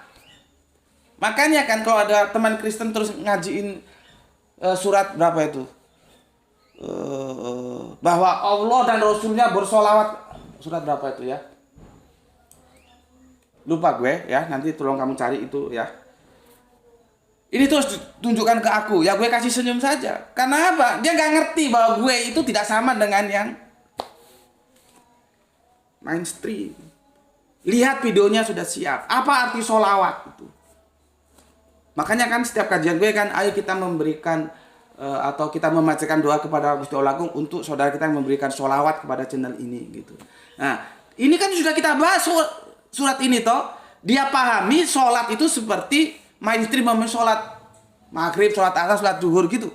Makanya kan kalau ada teman Kristen terus ngajiin surat berapa itu? Bahwa Allah dan Rasulnya bersolawat. Surat berapa itu ya? Lupa gue ya, nanti tolong kamu cari itu ya. Ini terus tunjukkan ke aku, ya gue kasih senyum saja. Karena apa? Dia nggak ngerti bahwa gue itu tidak sama dengan yang mainstream. Lihat videonya sudah siap. Apa arti sholawat itu? Makanya kan setiap kajian gue kan, ayo kita memberikan atau kita membacakan doa kepada Gusti Allah Agung untuk saudara kita yang memberikan sholawat kepada channel ini gitu. Nah, ini kan sudah kita bahas surat ini toh. Dia pahami sholat itu seperti mainstream sholat maghrib, sholat asar, sholat zuhur gitu.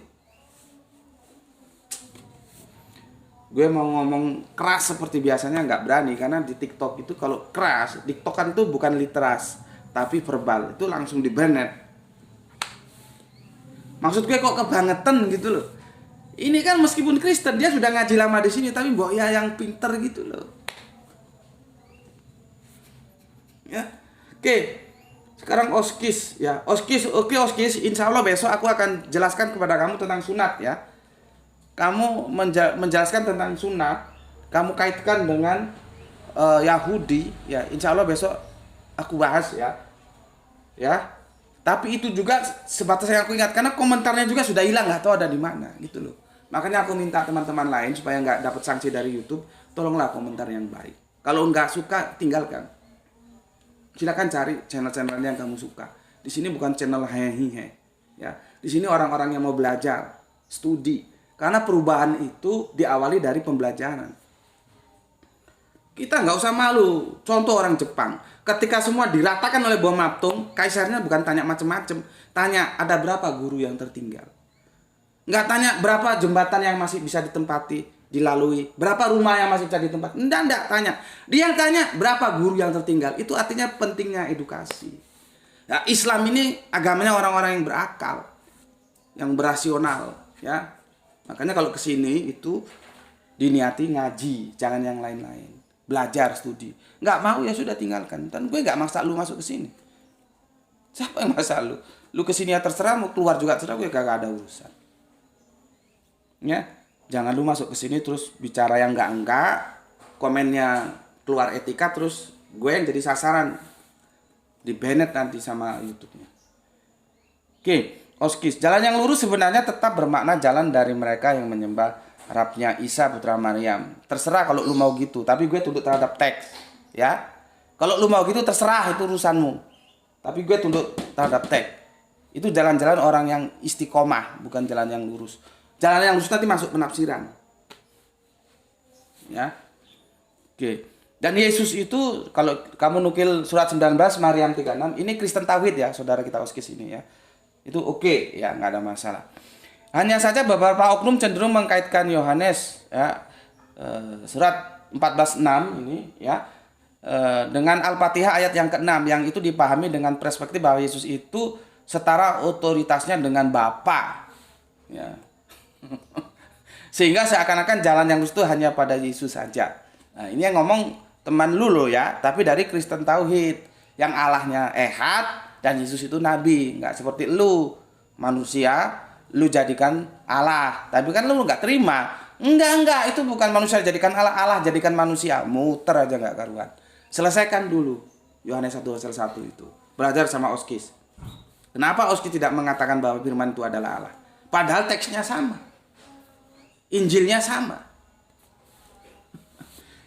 Gue mau ngomong keras seperti biasanya nggak berani karena di TikTok itu kalau keras, TikTok kan itu bukan literas tapi verbal, itu langsung di-banned. Maksud gue kok kebangetan gitu loh. Ini kan meskipun Kristen dia sudah ngaji lama di sini tapi mbok ya yang pinter gitu loh. Ya. Oke. Sekarang Oskis ya. Oskis, insya Allah besok aku akan jelaskan kepada kamu tentang sunat ya. Kamu menjelaskan tentang sunat, kamu kaitkan dengan Yahudi ya. Insya Allah besok aku bahas ya. Ya. Tapi itu juga sebatas yang aku ingat karena komentarnya juga sudah hilang, nggak tahu ada di mana gitu loh. Makanya aku minta teman-teman lain supaya nggak dapat sanksi dari YouTube, tolonglah komentar yang baik. Kalau nggak suka tinggalkan. Silakan cari channel-channel yang kamu suka. Di sini bukan channel hehehe ya. Di sini orang-orang yang mau belajar, studi. Karena perubahan itu diawali dari pembelajaran. Kita nggak usah malu. Contoh orang Jepang. Ketika semua diratakan oleh bom atom, kaisarnya bukan tanya macam-macam. Tanya ada berapa guru yang tertinggal. Nggak tanya berapa jembatan yang masih bisa ditempati, dilalui. Berapa rumah yang masih bisa ditempati. Nggak tanya. Dia yang tanya berapa guru yang tertinggal. Itu artinya pentingnya edukasi. Nah, Islam ini agamanya orang-orang yang berakal. Yang berasional. Ya. Makanya kalau kesini itu diniati ngaji. Jangan yang lain-lain. Belajar, studi. Nggak mau ya sudah tinggalkan. Dan gue nggak maksa lu masuk ke sini. Siapa yang maksa lu? Lu ke sini ya terserah, mau keluar juga terserah, gue gak ada urusan. Ya, jangan lu masuk ke sini terus bicara yang enggak, komennya keluar etika terus gue yang jadi sasaran. Di-banned nanti sama YouTube-nya. Oke, Oskis, jalan yang lurus sebenarnya tetap bermakna jalan dari mereka yang menyembah Rabnya Isa putra Maryam. Terserah kalau lu mau gitu, tapi gue tunduk terhadap teks, ya. Kalau lu mau gitu terserah, itu urusanmu. Tapi gue tunduk terhadap teks. Itu jalan-jalan orang yang istiqomah, bukan jalan yang lurus. Jalan yang lurus nanti masuk penafsiran. Ya. Oke. Dan Yesus itu kalau kamu nukil surat 19 Maryam 36, ini Kristen Tauhid ya, saudara kita Oskis ini ya. Itu oke, ya, nggak ada masalah. Hanya saja beberapa oknum cenderung mengkaitkan Yohanes, ya, surat 14:6 ini, ya, dengan Al-Fatihah ayat yang ke-6 yang itu dipahami dengan perspektif bahwa Yesus itu setara otoritasnya dengan Bapa, ya. Sehingga seakan-akan jalan yang lurus itu hanya pada Yesus saja. Nah, ini yang ngomong teman lu loh, ya, tapi dari Kristen Tauhid yang Allahnya Ehad dan Yesus itu nabi, nggak seperti lu manusia lu jadikan Allah, tapi kan lu nggak terima. Enggak, itu bukan manusia jadikan Allah, Allah jadikan manusia. Muter aja nggak karuan. Selesaikan dulu Yohanes 1:1 itu. Belajar sama Oskis. Kenapa Oskis tidak mengatakan bahwa firman itu adalah Allah? Padahal teksnya sama. Injilnya sama.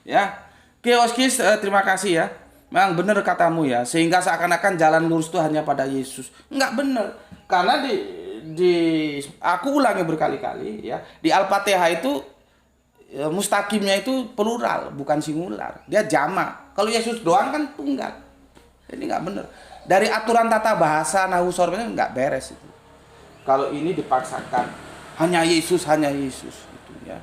Ya. Oke Oskis, terima kasih ya. Memang benar katamu ya. Sehingga seakan-akan jalan lurus itu hanya pada Yesus. Enggak benar. Karena aku ulangi berkali-kali ya. Di Al-Fatihah itu mustaqimnya itu plural, bukan singular. Dia jamak. Kalau Yesus doang kan tunggal. Jadi nggak benar. Dari aturan tata bahasa nahu sorban nggak beres itu. Kalau ini dipaksakan hanya Yesus itu ya.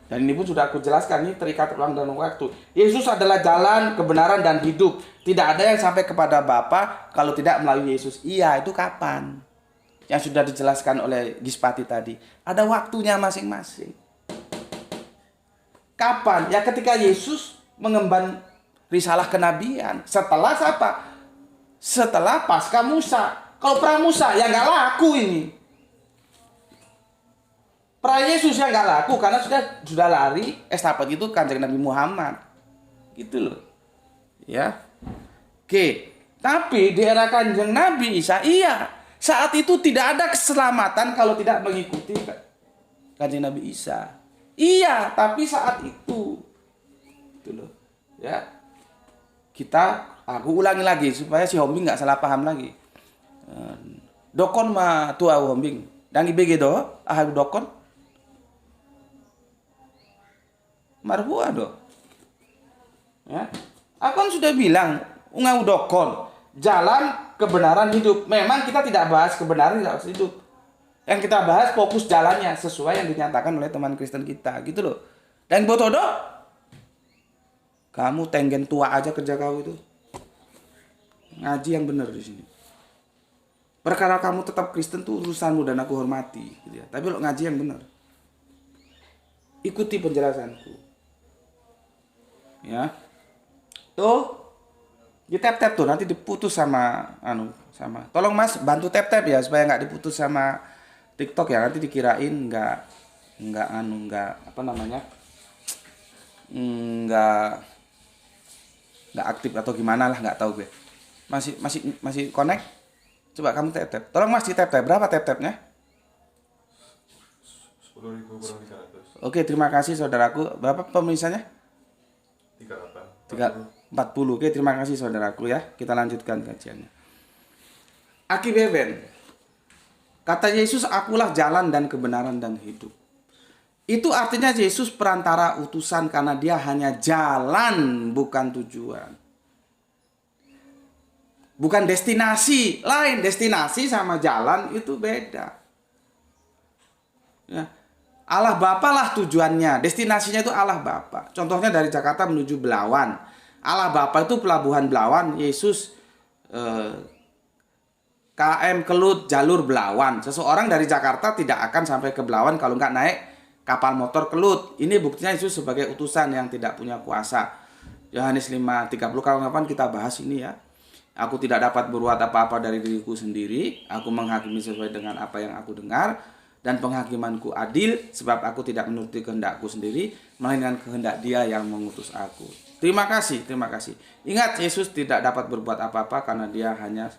Dan ini pun sudah aku jelaskan, ini terikat ulang dalam waktu. Yesus adalah jalan, kebenaran dan hidup. Tidak ada yang sampai kepada Bapa kalau tidak melalui Yesus. Iya, itu kapan? Yang sudah dijelaskan oleh Gispati tadi. Ada waktunya masing-masing. Kapan? Ya ketika Yesus mengemban risalah kenabian. Setelah siapa? Setelah Paskah Musa. Kalau pra Musa ya nggak laku ini. Pra Yesus ya nggak laku karena sudah lari estafet itu Kanjeng Nabi Muhammad. Gitu loh. Ya. Oke. Tapi di era Kanjeng Nabi Isa, iya. Saat itu tidak ada keselamatan kalau tidak mengikuti Kanjeng Nabi Isa. Iya, tapi saat itu. Gitu loh. Ya. Aku ulangi lagi supaya si Hombing nggak salah paham lagi. Dokon ma tua Hombing. Dan IBG do, dokon. Marhua do. Ya. Aku kan sudah bilang, ungau dokon, jalan kebenaran hidup. Memang kita tidak bahas kebenaran hidup. Yang kita bahas fokus jalannya sesuai yang dinyatakan oleh teman Kristen kita, gitu loh. Dan botodo, kamu tenggen tua aja kerja kau itu. Ngaji yang benar di sini. Perkara kamu tetap Kristen tuh urusanmu dan aku hormati, gitu ya. Tapi lo ngaji yang benar. Ikuti penjelasanku. Ya. Tuh, di tap-tap tuh nanti diputus sama sama. Tolong Mas bantu tap-tap ya supaya nggak diputus sama TikTok ya, nanti dikirain nggak nggak aktif atau gimana lah, nggak tahu gue. Masih connect? Coba kamu tap-tap. Tolong Mas di tap-tap. Berapa tap-tapnya? 10.000 kurang 300. Oke, terima kasih saudaraku. Berapa pemirsanya? 40. Oke, terima kasih saudaraku ya. Kita lanjutkan kajiannya. Aki Beben. Kata Yesus, akulah jalan dan kebenaran dan hidup. Itu artinya Yesus perantara utusan karena dia hanya jalan, bukan tujuan. Bukan destinasi. Lain, destinasi sama jalan itu beda. Ya. Allah Bapa lah tujuannya. Destinasinya itu Allah Bapa. Contohnya dari Jakarta menuju Belawan. Allah Bapa itu pelabuhan Belawan. Yesus KM Kelut jalur Belawan. Seseorang dari Jakarta tidak akan sampai ke Belawan kalau nggak naik kapal motor Kelut. Ini buktinya Yesus sebagai utusan yang tidak punya kuasa. Yohanes 5:30 kapan kita bahas ini ya. Aku tidak dapat berbuat apa-apa dari diriku sendiri. Aku menghakimi sesuai dengan apa yang aku dengar. Dan penghakimanku adil sebab aku tidak menuruti kehendakku sendiri, melainkan kehendak Dia yang mengutus aku. Terima kasih. Ingat, Yesus tidak dapat berbuat apa-apa karena Dia hanya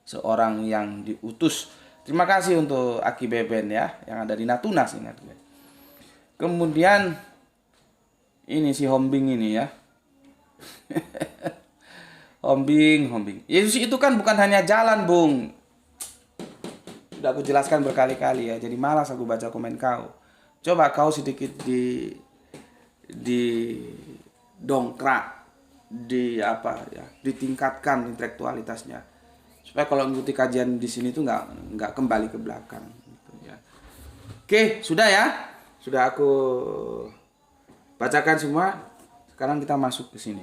seorang yang diutus. Terima kasih untuk Aki Beben ya, yang ada di Natuna, ingat. Kemudian ini si Hombing ini ya. Hombing. Yesus itu kan bukan hanya jalan, Bung. Sudah aku jelaskan berkali-kali ya. Jadi malas aku baca komen kau. Coba kau sedikit di dongkrak, ditingkatkan intelektualitasnya supaya kalau mengikuti kajian di sini tuh nggak kembali ke belakang gitu ya. Oke, sudah ya, sudah aku bacakan semua. Sekarang kita masuk ke sini.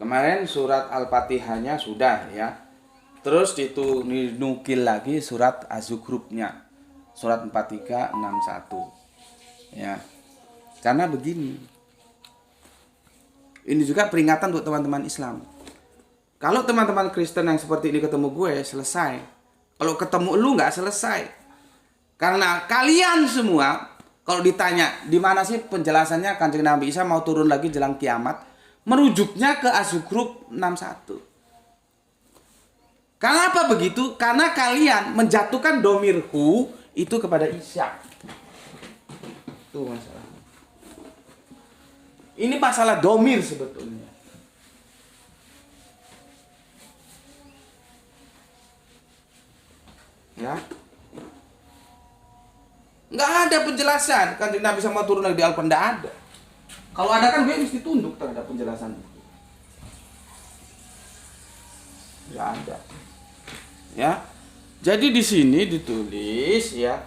Kemarin surat Al-Fatihahnya sudah ya. Terus dinukil lagi surat Az-Zukhrufnya. Surat 4361. Ya. Karena begini. Ini juga peringatan untuk teman-teman Islam. Kalau teman-teman Kristen yang seperti ini ketemu gue, selesai. Kalau ketemu lu nggak selesai. Karena kalian semua, kalau ditanya di mana sih penjelasannya Kanjeng Nabi Isa mau turun lagi jelang kiamat, merujuknya ke Az-Zukhruf 61. Kenapa begitu? Karena kalian menjatuhkan domir hu itu kepada Isa. Itu masalah. Ini masalah domir sebetulnya. Ya. Nggak ada penjelasan. Kanjeng Nabi sama turun lagi di Al-Quran, nggak ada. Kalau ada kan gue mesti tunduk terhadap penjelasan itu. Nggak ada. Ya. Jadi di sini ditulis ya.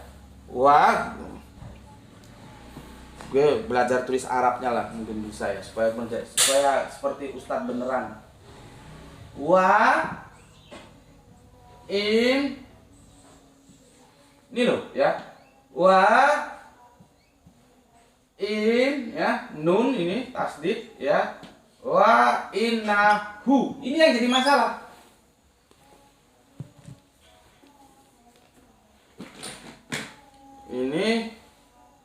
Wah. Gue belajar tulis Arabnya lah mungkin bisa ya supaya seperti Ustadz beneran. Wa in ini loh ya. Wa in ya, nun ini tasdid ya. Wa innahu. Ini yang jadi masalah. Ini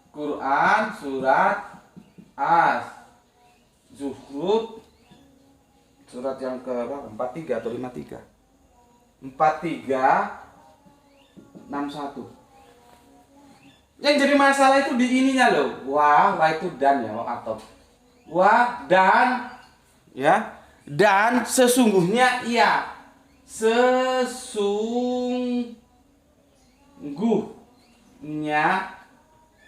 Quran surat Az-Zukhruf surat yang ke 43 atau 53. 4361. Yang jadi masalah itu di ininya loh. Wah itu dan ya, atau wah dan ya, dan sesungguhnya iya. Sesungguhnya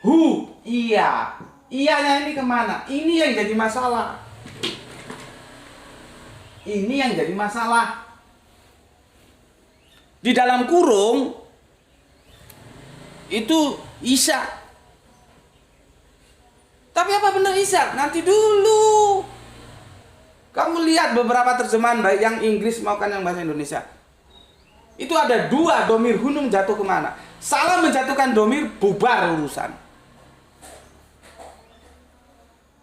hu, iya. Iyanya ini kemana? Ini yang jadi masalah. Ini yang jadi masalah. Di dalam kurung itu Isa. Tapi apa benar Isa? Nanti dulu. Kamu lihat beberapa terjemahan baik yang Inggris maupun yang bahasa Indonesia. Itu ada dua domir hunum jatuh kemana? Salah menjatuhkan domir, bubar urusan.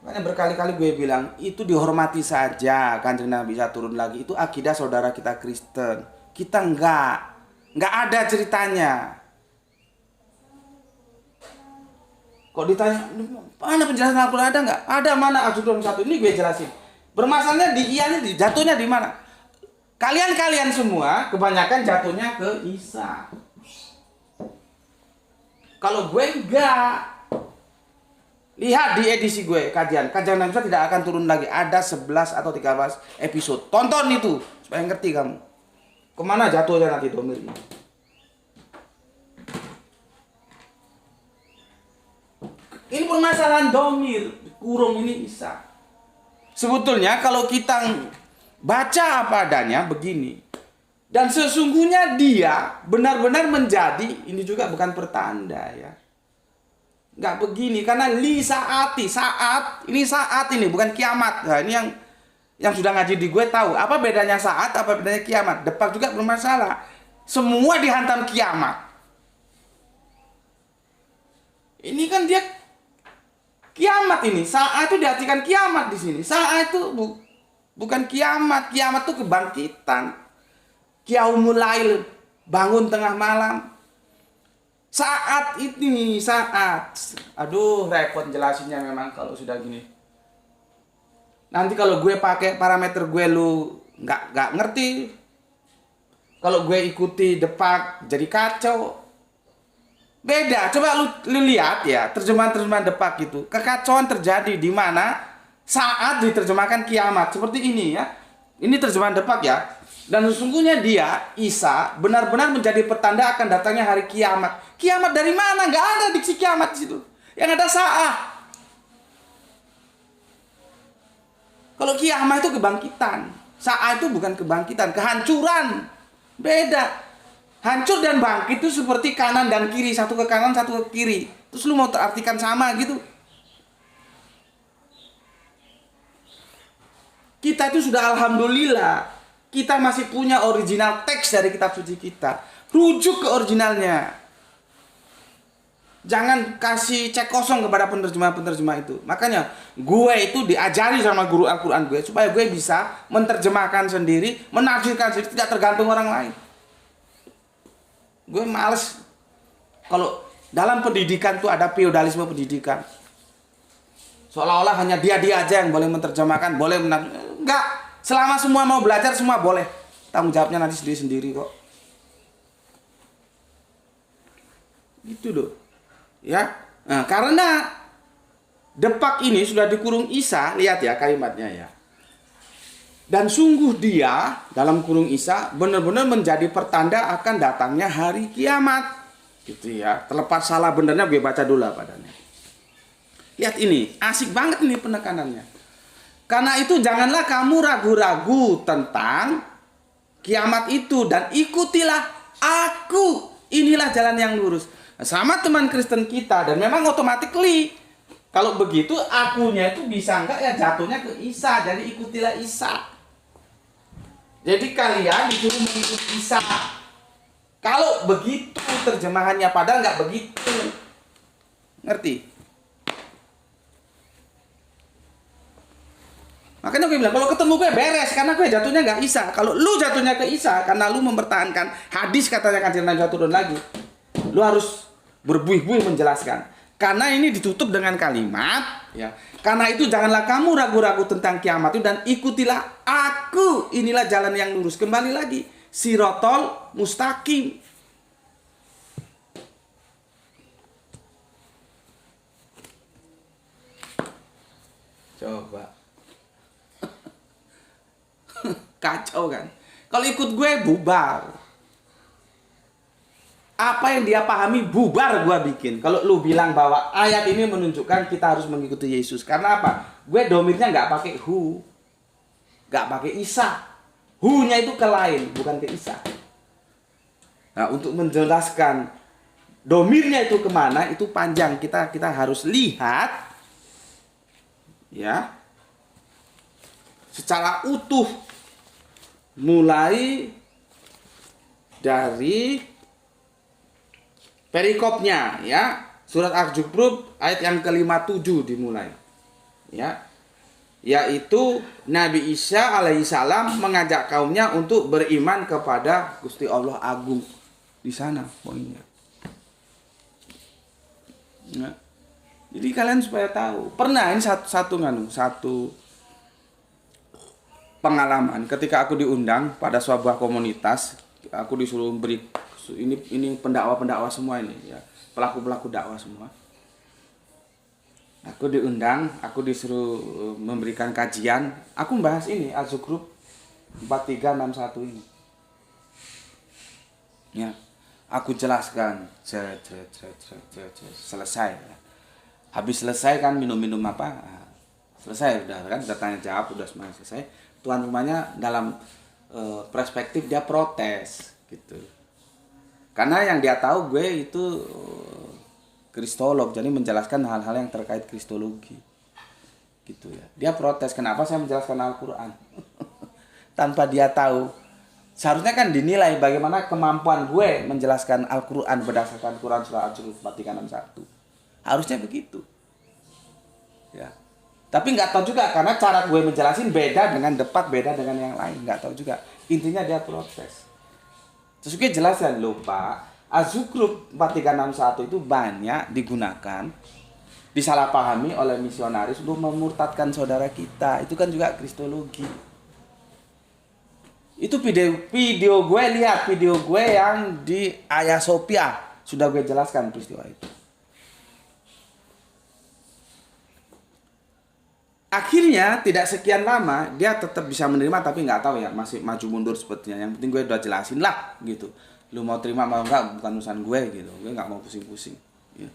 Makanya berkali-kali gue bilang, itu dihormati saja Kanjeng Nabi bisa turun lagi. Itu akidah saudara kita Kristen. Kita enggak ada ceritanya. Kok ditanya, mana penjelasan Al-Quran ada enggak? Ada, mana Az-Zukhruf 1? Ini gue jelasin. Bermasalahnya di ianya, jatuhnya di mana? Kalian semua kebanyakan jatuhnya ke Isa. Kalau gue enggak. Lihat di edisi gue, kajian Nabi Isa tidak akan turun lagi. Ada 11 atau 13 episode. Tonton itu, supaya ngerti kamu. Kemana jatuhnya nanti domir ini. Ini permasalahan domir. Kurung ini Isa. Sebetulnya kalau kita baca apa adanya begini. Dan sesungguhnya dia benar-benar menjadi, ini juga bukan pertanda ya. Nggak begini, karena li saati, saat ini bukan kiamat. Nah, ini yang sudah ngaji di gue tahu apa bedanya saat, apa bedanya kiamat. Depak juga bermasalah. Semua dihantam kiamat. Ini kan dia kiamat ini. Saat itu diartikan kiamat di sini. Saat itu bukan kiamat. Kiamat itu kebangkitan. Yaumul lail, bangun tengah malam. Saat ini, aduh repot jelasinnya memang kalau sudah gini. Nanti kalau gue pakai parameter gue lu nggak ngerti. Kalau gue ikuti Depak jadi kacau. Beda, coba lu lihat ya terjemahan Depak itu. Kekacauan terjadi di mana saat diterjemahkan kiamat seperti ini ya. Ini terjemahan Depak ya. Dan sesungguhnya dia, Isa, benar-benar menjadi petanda akan datangnya hari kiamat. Kiamat dari mana? Nggak ada diksi kiamat di situ. Yang ada saat. Kalau kiamat itu kebangkitan. Sa'a itu bukan kebangkitan, kehancuran. Beda. Hancur dan bangkit itu seperti kanan dan kiri, satu ke kanan, satu ke kiri. Terus lu mau artikan sama gitu? Kita itu sudah alhamdulillah, kita masih punya original teks dari kitab suci kita. Rujuk ke originalnya. Jangan kasih cek kosong kepada penerjemah-penerjemah itu. Makanya gue itu diajari sama guru Al-Quran gue supaya gue bisa menerjemahkan sendiri, menafsirkan sendiri, tidak tergantung orang lain. Gue males kalau dalam pendidikan tuh ada feodalisme pendidikan. Seolah-olah hanya dia aja yang boleh menerjemahkan, boleh enggak. Selama semua mau belajar, semua boleh. Tanggung jawabnya nanti sendiri-sendiri kok. Gitu loh. Ya. Nah, karena depak ini sudah dikurung Isa, lihat ya kalimatnya ya. Dan sungguh dia dalam kurung Isa benar-benar menjadi pertanda akan datangnya hari kiamat. Gitu ya. Terlepas salah benernya gue baca dulu padanya. Lihat ini, asik banget ini penekanannya. Karena itu janganlah kamu ragu-ragu tentang kiamat itu dan ikutilah aku. Inilah jalan yang lurus. Sama teman Kristen kita dan memang automatically kalau begitu akunya itu bisa enggak ya jatuhnya ke Isa. Jadi ikutilah Isa. Jadi kalian disuruh mengikuti Isa. Kalau begitu terjemahannya padahal enggak begitu. Ngerti? Makanya gue bilang, kalau ketemu gue beres, karena gue jatuhnya nggak Isa. Kalau lu jatuhnya ke Isa, karena lu mempertahankan hadis katanya kajian Nabi turun lagi, lu harus berbuih-buih menjelaskan. Karena ini ditutup dengan kalimat, ya. Karena itu janganlah kamu ragu-ragu tentang kiamat itu dan ikutilah aku. Inilah jalan yang lurus. Kembali lagi, sirotol mustaqim. Coba. Kacau kan? Kalau ikut gue bubar. Apa yang dia pahami bubar gue bikin. Kalau lu bilang bahwa ayat ini menunjukkan kita harus mengikuti Yesus. Karena apa? Gue domirnya nggak pakai hu, nggak pakai Isa. Hu-nya itu ke lain, bukan ke Isa. Nah, untuk menjelaskan domirnya itu kemana, itu panjang. Kita harus lihat, ya, secara utuh. Mulai dari perikopnya, ya, surat Az-Zukhruf ayat yang ke-57 dimulai, ya, yaitu Nabi Isa alaihissalam mengajak kaumnya untuk beriman kepada Gusti Allah Agung. Di sana poinnya, ya. Jadi kalian supaya tahu, pernah ini satu pengalaman ketika aku diundang pada sebuah komunitas, aku disuruh beri ini pendakwa semua ini, ya, pelaku dakwah semua. Aku diundang, aku disuruh memberikan kajian, aku membahas ini Az-Zukhruf 4361 ini, ya, aku jelaskan, selesai, ya. Habis selesai kan minum apa, selesai udah kan, udah tanya jawab, udah semuanya selesai. Tuan rumahnya dalam perspektif dia protes gitu. Karena yang dia tahu gue itu kristolog, jadi menjelaskan hal-hal yang terkait kristologi. Gitu ya. Dia protes, kenapa saya menjelaskan Al-Qur'an? Tanpa dia tahu. Seharusnya kan dinilai bagaimana kemampuan gue menjelaskan Al-Qur'an berdasarkan Quran surah Az-Zukhruf 4361. Harusnya begitu. Ya. Tapi nggak tahu juga karena cara gue menjelasin beda dengan debat, beda dengan yang lain, nggak tahu juga. Intinya dia protes. Terus gue jelaskan, loh Pak, Az-Zukhruf 4361 itu banyak digunakan, disalahpahami oleh misionaris untuk memurtadkan saudara kita. Itu kan juga kristologi. Itu video gue, lihat video gue yang di Hagia Sophia, sudah gue jelaskan peristiwa itu. Akhirnya tidak sekian lama dia tetap bisa menerima, tapi nggak tahu ya, masih maju mundur sepertinya. Yang penting gue udah jelasin lah gitu. Lu mau terima mau nggak bukan urusan gue gitu. Gue nggak mau pusing-pusing. Ya.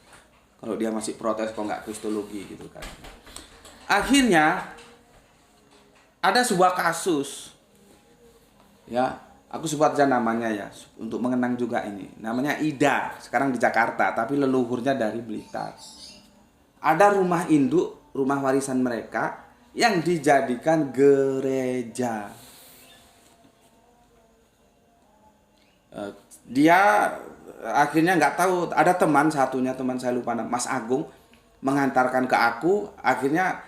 Kalau dia masih protes kok nggak kristologi gitu kan. Akhirnya ada sebuah kasus Ya, aku sebut aja namanya ya untuk mengenang juga ini. Namanya Ida, sekarang di Jakarta, tapi leluhurnya dari Blitar. Ada rumah induk, rumah warisan mereka yang dijadikan gereja. Dia akhirnya nggak tahu, ada teman satunya, teman saya lupa, Mas Agung, mengantarkan ke aku. Akhirnya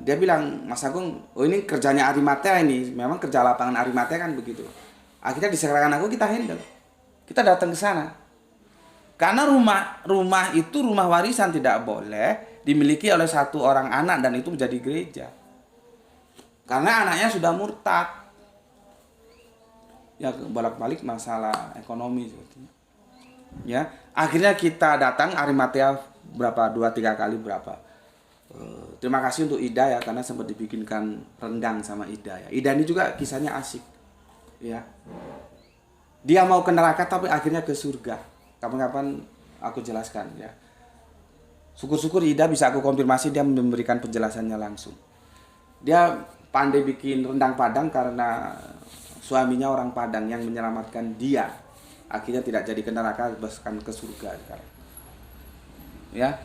dia bilang, Mas Agung, oh ini kerjanya Arimatea ini, memang kerja lapangan Arimatea kan begitu. Akhirnya diserahkan aku, kita handle, kita datang ke sana. Karena rumah itu rumah warisan, tidak boleh dimiliki oleh satu orang anak dan itu menjadi gereja. Karena anaknya sudah murtad. Ya bolak-balik masalah ekonomi sebetulnya. Ya, akhirnya kita datang Arimatea berapa 2-3 kali berapa. Terima kasih untuk Ida ya, karena sempat dibikinkan rendang sama Ida ya. Ida ini juga kisahnya asik. Ya. Dia mau ke neraka tapi akhirnya ke surga. Kapan-kapan aku jelaskan ya. Syukur-syukur Ida bisa aku konfirmasi, dia memberikan penjelasannya langsung. Dia pandai bikin rendang Padang karena suaminya orang Padang yang menyelamatkan dia. Akhirnya tidak jadi ke neraka, bahkan ke surga sekarang. Ya.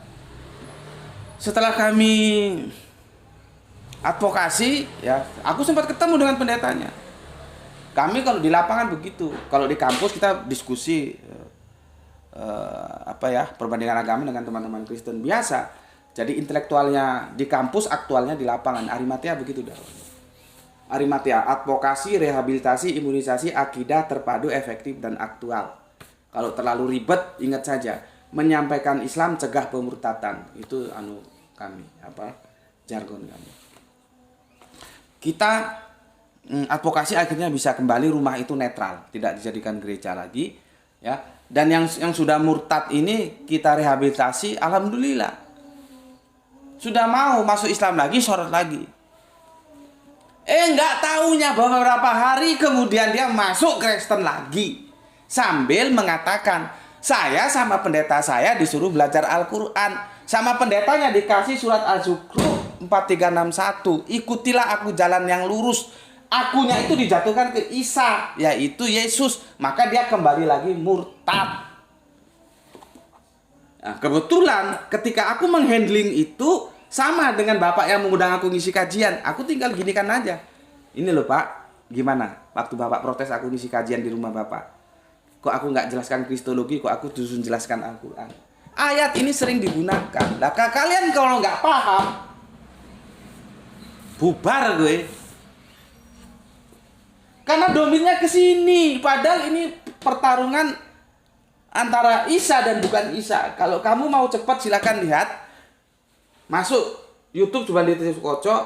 Setelah kami advokasi, ya, aku sempat ketemu dengan pendetanya. Kami kalau di lapangan begitu, kalau di kampus kita diskusi perbandingan agama dengan teman-teman Kristen biasa. Jadi intelektualnya di kampus, aktualnya di lapangan. Arimatea begitu dah. Arimatea, advokasi, rehabilitasi, imunisasi, akidah terpadu, efektif dan aktual. Kalau terlalu ribet, ingat saja, menyampaikan Islam, cegah pemurtadan. Itu kami, jargon kami. Kita advokasi akhirnya bisa kembali, rumah itu netral, tidak dijadikan gereja lagi, ya. Dan yang sudah murtad ini kita rehabilitasi, alhamdulillah. Sudah mau masuk Islam lagi, sholat lagi. Nggak taunya beberapa hari kemudian dia masuk Kristen lagi. Sambil mengatakan, saya sama pendeta saya disuruh belajar Al-Quran. Sama pendetanya dikasih surat Az-Zukhruf 4361. Ikutilah aku jalan yang lurus. Akunya itu dijatuhkan ke Isa, yaitu Yesus. Maka dia kembali lagi murtad. Nah, kebetulan ketika aku menghandling itu, sama dengan Bapak yang mengundang aku ngisi kajian. Aku tinggal ginikan aja. Ini loh Pak, gimana? Waktu Bapak protes aku ngisi kajian di rumah Bapak. Kok aku nggak jelaskan Kristologi, kok aku justru jelaskan Al-Quran. Ayat ini sering digunakan. Lah kalian kalau nggak paham, bubar gue. Karena dominnya ke sini. Padahal ini pertarungan antara Isa dan bukan Isa. Kalau kamu mau cepat silakan lihat. Masuk YouTube coba di kocok,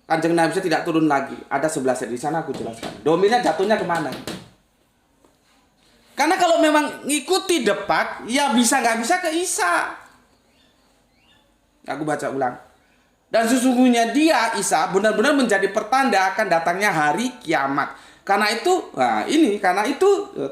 Kanjeng Nabi tidak turun lagi. Ada 11 di sana aku jelaskan. Dominnya jatuhnya kemana? Karena kalau memang ngikuti depak, ya bisa nggak bisa ke Isa. Aku baca ulang. Dan sesungguhnya dia, Isa, benar-benar menjadi pertanda akan datangnya hari kiamat. Karena itu,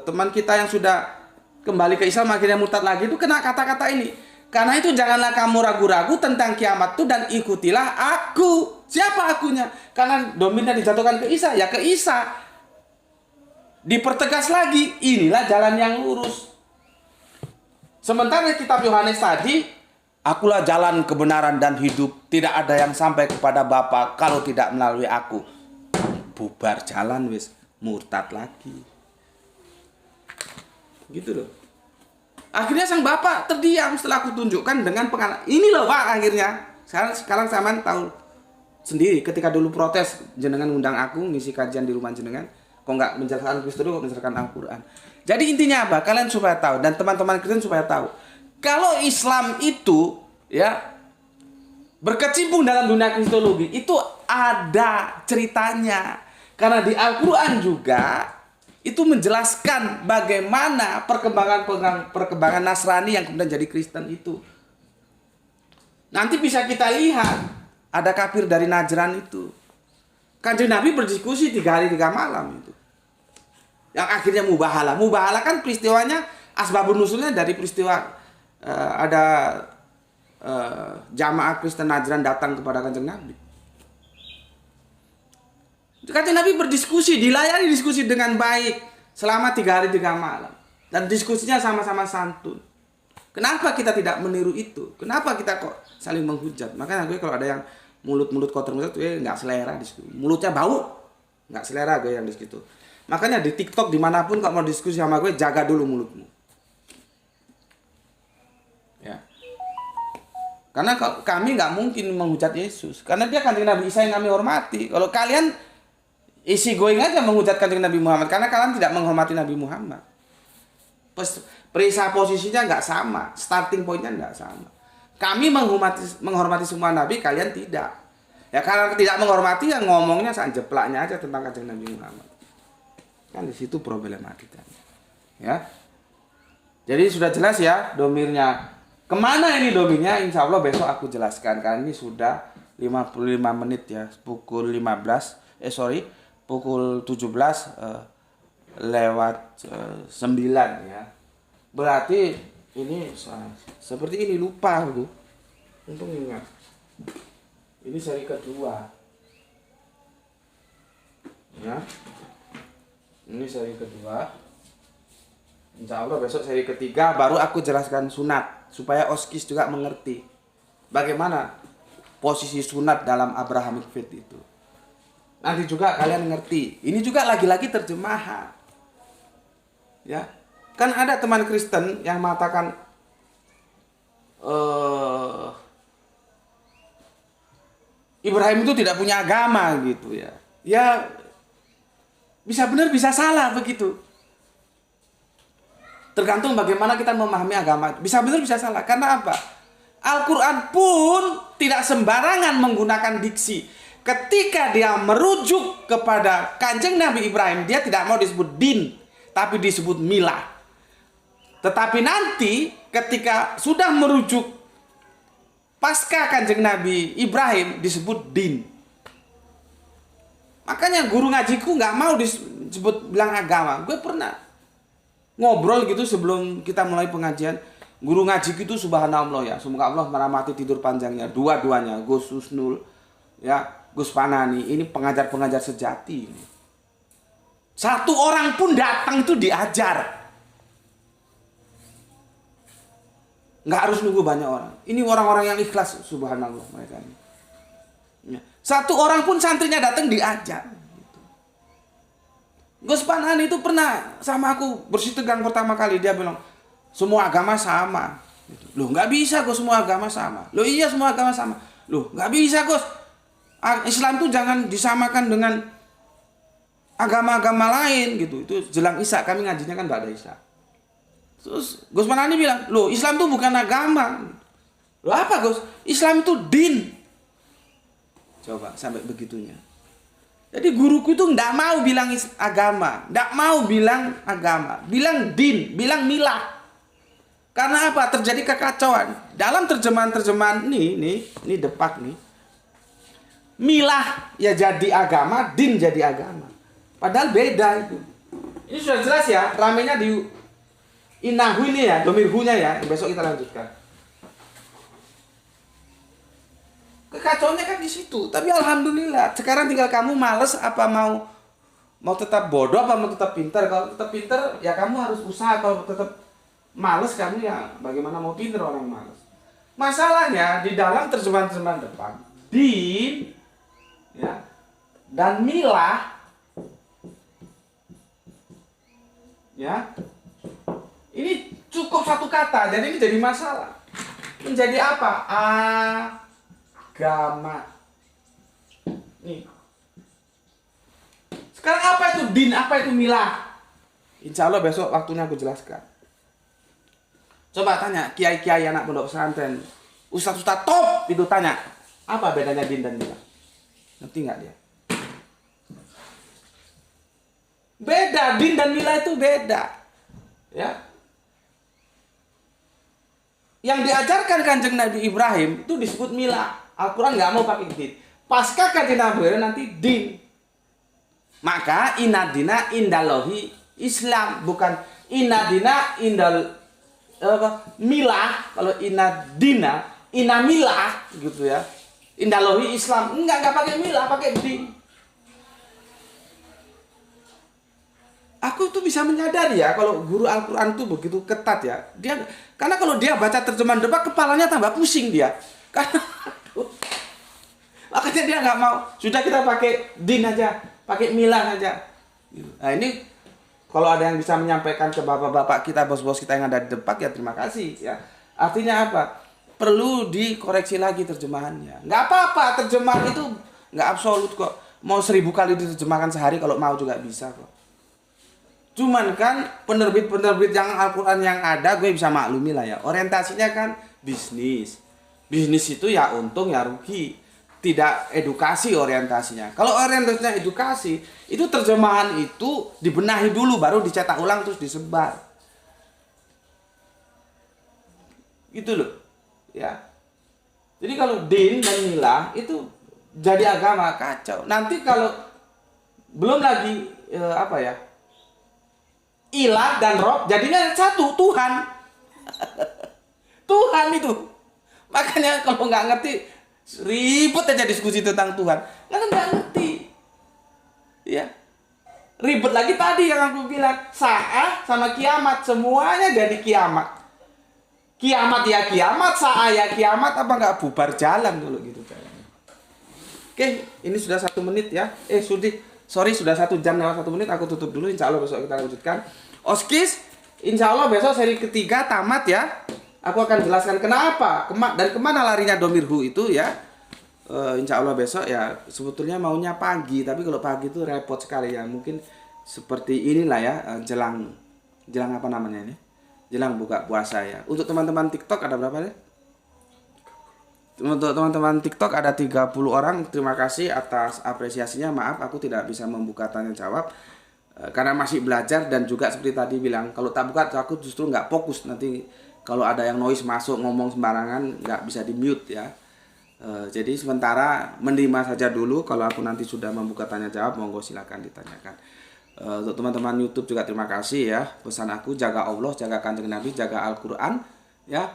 teman kita yang sudah kembali ke Islam akhirnya murtad lagi itu kena kata-kata ini. Karena itu janganlah kamu ragu-ragu tentang kiamat itu dan ikutilah aku. Siapa akunya? Karena dominnya dijatuhkan ke Isa, ya ke Isa. Dipertegas lagi, inilah jalan yang lurus. Sementara kitab Yohanes tadi, akulah jalan kebenaran dan hidup. Tidak ada yang sampai kepada Bapa kalau tidak melalui aku. Bubar jalan wis, murtad lagi. Gitu loh. Akhirnya sang bapak terdiam setelah aku tunjukkan dengan pengalaman. Ini loh Pak akhirnya. Sekarang sampean tahu sendiri ketika dulu protes jenengan undang aku ngisi kajian di rumah jenengan. Kok nggak menjelaskan Kristus, kok menjelaskan Al-Quran. Jadi intinya apa? Kalian supaya tahu dan teman-teman Kristen supaya tahu. Kalau Islam itu ya berkecimpung dalam dunia kristologi itu ada ceritanya. Karena di Al-Quran juga itu menjelaskan bagaimana perkembangan Nasrani yang kemudian jadi Kristen itu. Nanti bisa kita lihat ada kafir dari Najran itu. Kanjeng Nabi berdiskusi 3 hari 3 malam itu. Yang akhirnya mubahalah. Mubahalah kan peristiwanya asbabun nusulnya dari peristiwa ada jamaah Kristen Najran datang kepada Kanjeng Nabi. Kanjeng Nabi berdiskusi, dilayani diskusi dengan baik selama 3 hari 3 malam. Dan diskusinya sama-sama santun. Kenapa kita tidak meniru itu? Kenapa kita kok saling menghujat? Makanya gue kalau ada yang mulut-mulut kotor nggak selera di situ. Mulutnya bau, nggak selera gue yang di situ. Makanya di TikTok dimanapun kalau mau diskusi sama gue, jaga dulu mulutmu. Ya. Karena kami nggak mungkin menghujat Yesus. Karena dia Kanjeng Nabi Isa yang kami hormati. Kalau kalian isi going aja menghujat Kanjeng Nabi Muhammad, karena kalian tidak menghormati Nabi Muhammad. Perisa posisinya nggak sama, starting pointnya nggak sama. Kami menghormati semua nabi, kalian tidak. Ya karena tidak menghormati, yang ngomongnya saja jeplaknya aja tentang Kanjeng Nabi Muhammad. Kan di situ problematikanya. Ya. Jadi sudah jelas ya domirnya. Kemana ini domirnya? Insya Allah besok aku jelaskan. Karena ini sudah 55 menit ya, pukul 17 lewat 9 ya. Berarti ini seperti ini, lupa aku. Untung ingat. Ini seri kedua. Ya. Ini seri kedua. Insya Allah besok seri ketiga baru aku jelaskan sunat supaya Oskis juga mengerti bagaimana posisi sunat dalam Abrahamic Faith itu. Nanti juga kalian ngerti. Ini juga lagi-lagi terjemahan. Ya. Kan ada teman Kristen yang mengatakan Ibrahim itu tidak punya agama gitu ya. Ya bisa benar bisa salah begitu. Tergantung bagaimana kita memahami agama. Bisa benar bisa salah. Karena apa? Al-Quran pun tidak sembarangan menggunakan diksi. Ketika dia merujuk kepada Kanjeng Nabi Ibrahim, dia tidak mau disebut din, tapi disebut milah. Tetapi nanti ketika sudah merujuk pasca Kanjeng Nabi Ibrahim disebut din. Makanya guru ngajiku nggak mau disebut bilang agama. Gue pernah ngobrol gitu sebelum kita mulai pengajian. Guru ngaji itu subhanallah ya. Semoga Allah merahmati tidur panjangnya. Dua-duanya, Gus Husnul ya, Gus Panani. Ini pengajar-pengajar sejati ini. Satu orang pun datang itu diajar. Nggak harus nunggu banyak orang. Ini orang-orang yang ikhlas, subhanallah mereka ini. Ya. Satu orang pun santrinya datang diajar. Gitu. Gus Panani itu pernah sama aku bersih tegang pertama kali. Dia bilang, semua agama sama. Gitu. Loh nggak bisa Gus, semua agama sama. Loh iya semua agama sama. Loh nggak bisa Gus. Islam tuh jangan disamakan dengan agama-agama lain gitu. Itu jelang Isya, kami ngajinya kan nggak ada Isya. Terus Gus Panani bilang, loh Islam itu bukan agama. Loh apa Gus? Islam itu din. Coba sampai begitunya. Jadi guruku itu nggak mau bilang agama, nggak mau bilang agama, bilang din, bilang milah. Karena apa? Terjadi kekacauan dalam terjemahan ini depak nih. Milah ya jadi agama, din jadi agama. Padahal beda itu. Ini sudah jelas ya, ramenya di Inahu ini ya, domirhunya ya, besok kita lanjutkan. Kekacauannya kan di situ. Tapi alhamdulillah, sekarang tinggal kamu males apa mau tetap bodoh apa mau tetap pintar. Kalau tetap pintar ya kamu harus usaha. Kalau tetap males kamu ya bagaimana mau pintar orang males. Masalahnya di dalam terjemahan depan din ya dan milah ya. Ini cukup satu kata, jadi ini jadi masalah. Menjadi apa? Agama. Nih. Sekarang apa itu din, apa itu milah? Insya Allah besok waktunya aku jelaskan. Coba tanya kiai-kiai anak pondok pesantren, ustaz-ustaz top itu tanya, apa bedanya din dan milah? Ngerti nggak dia? Beda, din dan milah itu beda. Ya. Yang diajarkan Kanjeng Nabi Ibrahim itu disebut milah. Al-Quran nggak mau pakai din. Pasca Kanjeng Nabi Ibrahim nanti din. Maka inadina indalohi Islam, bukan inadina indal milah. Kalau inadina inamilah gitu ya. Indalohi Islam, enggak pakai milah, pakai din. aku tuh bisa menyadari ya kalau guru Al-Quran tuh begitu ketat ya. Karena kalau dia baca terjemahan depan kepalanya tambah pusing dia. Karena makanya dia nggak mau. Sudah kita pakai din aja, pakai milah aja. Nah ini kalau ada yang bisa menyampaikan ke bapak-bapak kita, bos-bos kita yang ada di depan ya terima kasih ya. Artinya apa? Perlu dikoreksi lagi terjemahannya. Nggak apa-apa, terjemahan itu nggak absolut kok. Mau 1000 kali diterjemahkan sehari kalau mau juga bisa kok. Cuman kan penerbit-penerbit yang Al-Quran yang ada gue bisa maklumi lah ya. Orientasinya kan bisnis. Bisnis itu ya untung ya rugi. Tidak edukasi orientasinya. Kalau orientasinya edukasi, itu terjemahan itu dibenahi dulu baru dicetak ulang terus disebar. Gitu loh. Ya. Jadi kalau din dan milah itu jadi agama kacau. Nanti kalau belum lagi ilah dan roh jadinya satu, Tuhan. Tuhan itu. Makanya kalau nggak ngerti ribet aja diskusi tentang Tuhan. Karena nggak ngerti. Ya. Ribet lagi tadi yang aku bilang, saat sama kiamat semuanya jadi kiamat. Kiamat ya kiamat, saat ya kiamat, apa nggak bubar jalan dulu gitu kayaknya. Oke, ini sudah 1 menit ya. Sudah 1 jam lewat 1 menit, aku tutup dulu. Insya Allah besok kita lanjutkan. Oskis, insya Allah besok seri ketiga tamat ya. Aku akan jelaskan kenapa dan kemana larinya domirhu itu ya. Insya Allah besok ya. Sebetulnya maunya pagi, tapi kalau pagi itu repot sekali ya. Mungkin seperti inilah ya, jelang apa namanya ini? Jelang buka puasa ya. Untuk teman-teman TikTok ada berapa ya? Untuk teman-teman TikTok ada 30 orang. Terima kasih atas apresiasinya. Maaf aku tidak bisa membuka tanya jawab karena masih belajar, dan juga seperti tadi bilang kalau tak buka aku justru nggak fokus. Nanti kalau ada yang noise masuk ngomong sembarangan nggak bisa di mute ya. Jadi sementara menerima saja dulu. Kalau aku nanti sudah membuka tanya jawab, monggo silakan ditanyakan. Untuk teman-teman YouTube juga terima kasih ya. Pesan aku jaga Allah, jaga Kanjeng Nabi, jaga Al-Quran ya.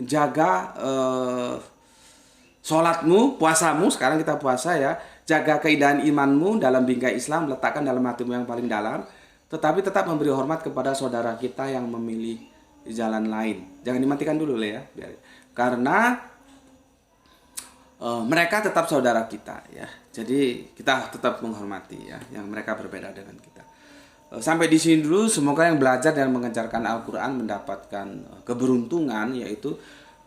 Jaga sholatmu, puasamu, sekarang kita puasa ya. Jaga keindahan imanmu dalam bingkai Islam, letakkan dalam hatimu yang paling dalam. Tetapi tetap memberi hormat kepada saudara kita yang memilih jalan lain. Jangan dimatikan dulu ya. Karena mereka tetap saudara kita ya. Jadi kita tetap menghormati ya, yang mereka berbeda dengan kita. Sampai di sini dulu. Semoga yang belajar dan mengejarkan Al-Quran mendapatkan keberuntungan, yaitu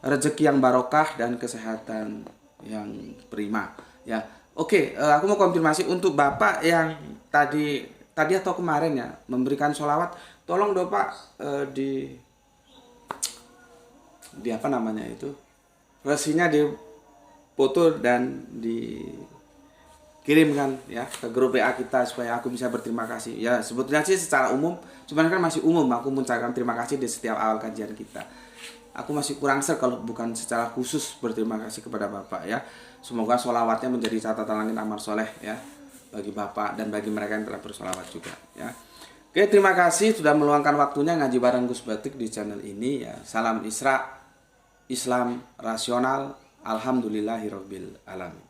rezeki yang barokah dan kesehatan yang prima ya. Oke, aku mau konfirmasi untuk Bapak yang tadi atau kemarin ya memberikan sholawat. Tolong dong Pak, di apa namanya itu, resinya di foto dan dikirimkan ya ke grup WA kita supaya aku bisa berterima kasih ya. Sebetulnya sih secara umum, cuman kan masih umum aku mengucapkan terima kasih di setiap awal kajian kita. Aku masih kurang kalau bukan secara khusus berterima kasih kepada Bapak ya. Semoga sholawatnya menjadi catatan langit amal soleh ya bagi Bapak dan bagi mereka yang telah bersolawat juga ya. Oke, terima kasih sudah meluangkan waktunya ngaji bareng Gus Batik di channel ini ya. Salam Isra, Islam rasional, alhamdulillahirabbil alamin.